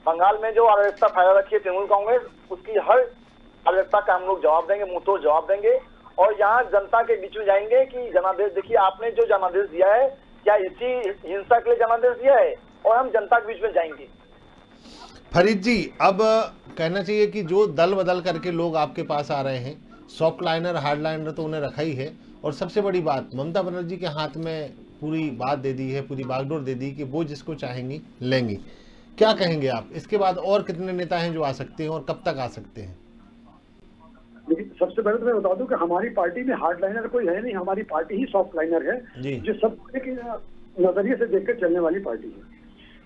बंगाल में जो अराजकता फैला रखी है तृणमूल कांग्रेस, उसकी हर अराजकता का हम लोग जवाब देंगे, मुंह तोड़ जवाब देंगे और यहाँ जनता के बीच में जाएंगे कि जनादेश देखिए आपने जो जनादेश दिया है क्या इसी हिंसा के लिए जनादेश दिया है, और हम जनता के बीच में जाएंगे। फरीद जी अब कहना चाहिए कि जो दल बदल करके लोग आपके पास आ रहे हैं, सॉफ्ट लाइनर हार्ड लाइनर तो उन्हें रखा ही है, और सबसे बड़ी बात ममता बनर्जी के हाथ में पूरी बात दे दी है, पूरी बागडोर दे दी कि वो जिसको चाहेंगी लेंगी। क्या कहेंगे आप? इसके बाद और कितने नेता हैं जो आ सकते हैं और कब तक आ सकते हैं? लेकिन सबसे पहले तो मैं बता दूं कि हमारी पार्टी में हार्ड लाइनर कोई है नहीं, हमारी पार्टी ही सॉफ्ट लाइनर है जो सब एक नजरिए से देखकर चलने वाली पार्टी है।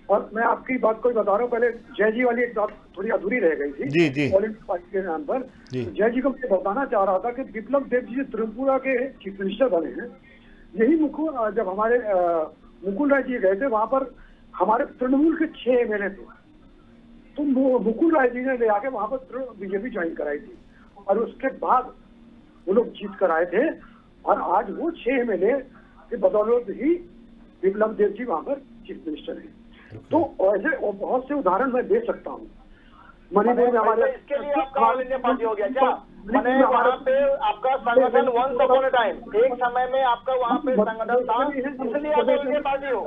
और मैं आपकी बात को बता रहा हूँ, पहले जय जी वाली एक बात थोड़ी अधूरी रह गई थी ऑल इंडिया पार्टी के नाम पर। जय जी को मैं बताना चाह रहा था कि बिप्लब देब जी त्रिपुरा के चीफ मिनिस्टर बने हैं, यही जब हमारे मुकुल राय जी गए थे वहां पर हमारे तृणमूल के 6 MLA थे, तो मुकुल राय जी ने ले आके वहां पर बीजेपी ज्वाइन कराई थी और उसके बाद वो लोग जीत कर आए थे और आज वो 6 MLA के बदौलत ही बिप्लब देब जी वहां पर चीफ मिनिस्टर हैं। तो ऐसे बहुत से उदाहरण मैं दे सकता हूँ। मणिपुर में हमारे इसके लिए आपका ऑल इंडिया पार्टी हो गया क्या? मैंने वहाँ पे आपका संगठन वंस अपॉन अ टाइम, एक समय में आपका वहाँ पे संगठन था, इसलिए आप ऑल इंडिया पार्टी हो।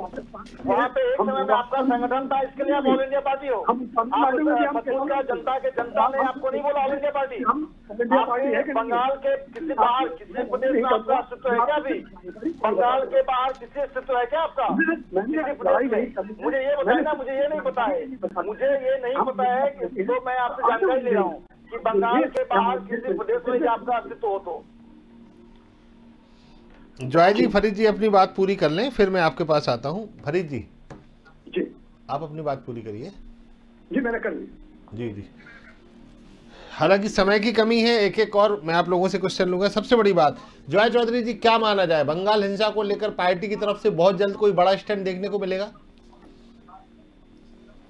वहाँ पे एक समय में आपका संगठन था, इसके लिए आप ऑल इंडिया पार्टी हो। आप जनता के जनता ने आपको नहीं बोला ऑल इंडिया पार्टी। बंगाल के किसी बाहर किसी प्रदेश में आपका अस्तित्व है क्या? अभी बंगाल के बाहर किसी अस्तित्व है क्या आपका? मुझे ये बताए ना, मुझे ये नहीं पता है, मुझे ये नहीं पता है कि तो मैं आपसे जानकारी ले रहा हूँ कि बंगाल के बाहर किसी प्रदेश में आपका अस्तित्व हो तो जॉय जी, फरीद जी अपनी बात पूरी कर लें, फिर मैं आपके पास आता हूँ। फरीद जी, आप अपनी बात पूरी करिए। जी मैंने कर ली। जी। हालांकि समय की कमी है, एक एक और मैं आप लोगों से क्वेश्चन लूंगा। सबसे बड़ी बात, जॉय चौधरी जी, क्या माना जाए, बंगाल हिंसा को लेकर पार्टी की तरफ से बहुत जल्द कोई बड़ा स्टैंड देखने को मिलेगा?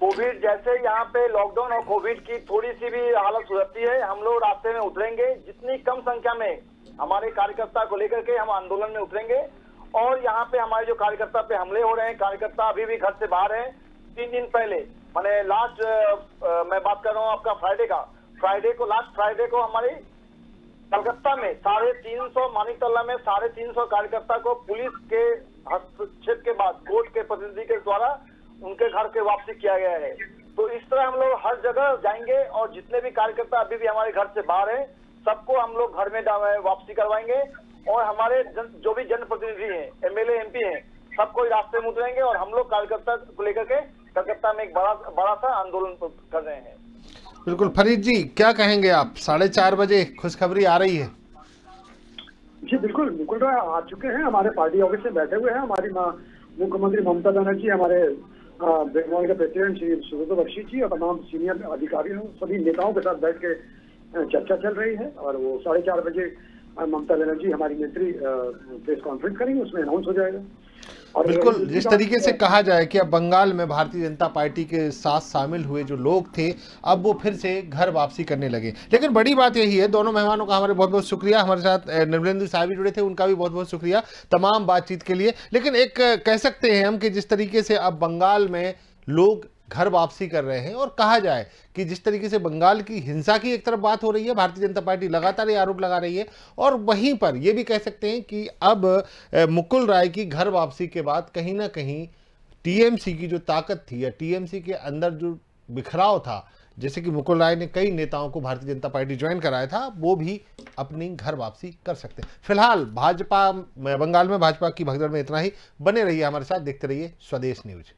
कोविड जैसे यहाँ पे लॉकडाउन और कोविड की थोड़ी सी भी हालत सुधरती है, हम लोग रास्ते में उतरेंगे। जितनी कम संख्या में हमारे कार्यकर्ता को लेकर के हम आंदोलन में उतरेंगे। और यहाँ पे हमारे जो कार्यकर्ता पे हमले हो रहे हैं, कार्यकर्ता अभी भी घर से बाहर हैं। 3 दिन पहले मैंने लास्ट मैं बात कर रहा हूँ आपका लास्ट फ्राइडे को हमारी कलकत्ता में 350 मानिकतला में 350 कार्यकर्ता को पुलिस के हस्तक्षेप के बाद कोर्ट के प्रतिनिधि के द्वारा उनके घर के वापसी किया गया है। तो इस तरह हम लोग हर जगह जाएंगे और जितने भी कार्यकर्ता अभी भी हमारे घर से बाहर हैं, सबको हम लोग घर में वापसी करवाएंगे। और हमारे जो भी जनप्रतिनिधि हैं, एमएलए एमपी हैं, सबको रास्ते में उतरेंगे और हम लोग कार्यकर्ता को लेकर के कलकत्ता में एक बड़ा सा आंदोलन कर रहे हैं। बिल्कुल। फरीद जी, क्या कहेंगे आप? 4:30 बजे खुशखबरी आ रही है। जी बिल्कुल, मुकुल राय आ चुके हैं, हमारे पार्टी ऑफिस में बैठे हुए हैं। हमारी मुख्यमंत्री ममता बनर्जी, हमारे बंगाल के प्रेसिडेंट श्री सुब्रतो बख्शी जी और तमाम सीनियर अधिकारियों, सभी नेताओं के साथ बैठ के चर्चा चल रही है। और वो 4:30 बजे ममता बनर्जी हमारी नेत्री प्रेस कॉन्फ्रेंस करेंगे, उसमें अनाउंस हो जाएगा। बिल्कुल, जिस तरीके से कहा जाए कि अब बंगाल में भारतीय जनता पार्टी के साथ शामिल हुए जो लोग थे, अब वो फिर से घर वापसी करने लगे। लेकिन बड़ी बात यही है, दोनों मेहमानों का हमारे बहुत बहुत शुक्रिया। हमारे साथ निर्मलेंद्र साहब भी जुड़े थे, उनका भी बहुत बहुत शुक्रिया तमाम बातचीत के लिए। लेकिन एक कह सकते हैं हम कि जिस तरीके से अब बंगाल में लोग घर वापसी कर रहे हैं, और कहा जाए कि जिस तरीके से बंगाल की हिंसा की एक तरफ बात हो रही है, भारतीय जनता पार्टी लगातार ये आरोप लगा रही है, और वहीं पर ये भी कह सकते हैं कि अब मुकुल राय की घर वापसी के बाद कहीं ना कहीं टीएमसी की जो ताकत थी या टीएमसी के अंदर जो बिखराव था, जैसे कि मुकुल राय ने कई नेताओं को भारतीय जनता पार्टी ज्वाइन कराया था, वो भी अपनी घर वापसी कर सकते हैं। फिलहाल बंगाल में भाजपा की भगदड़ में इतना ही। बने रहिए हमारे साथ, देखते रहिए स्वदेश न्यूज।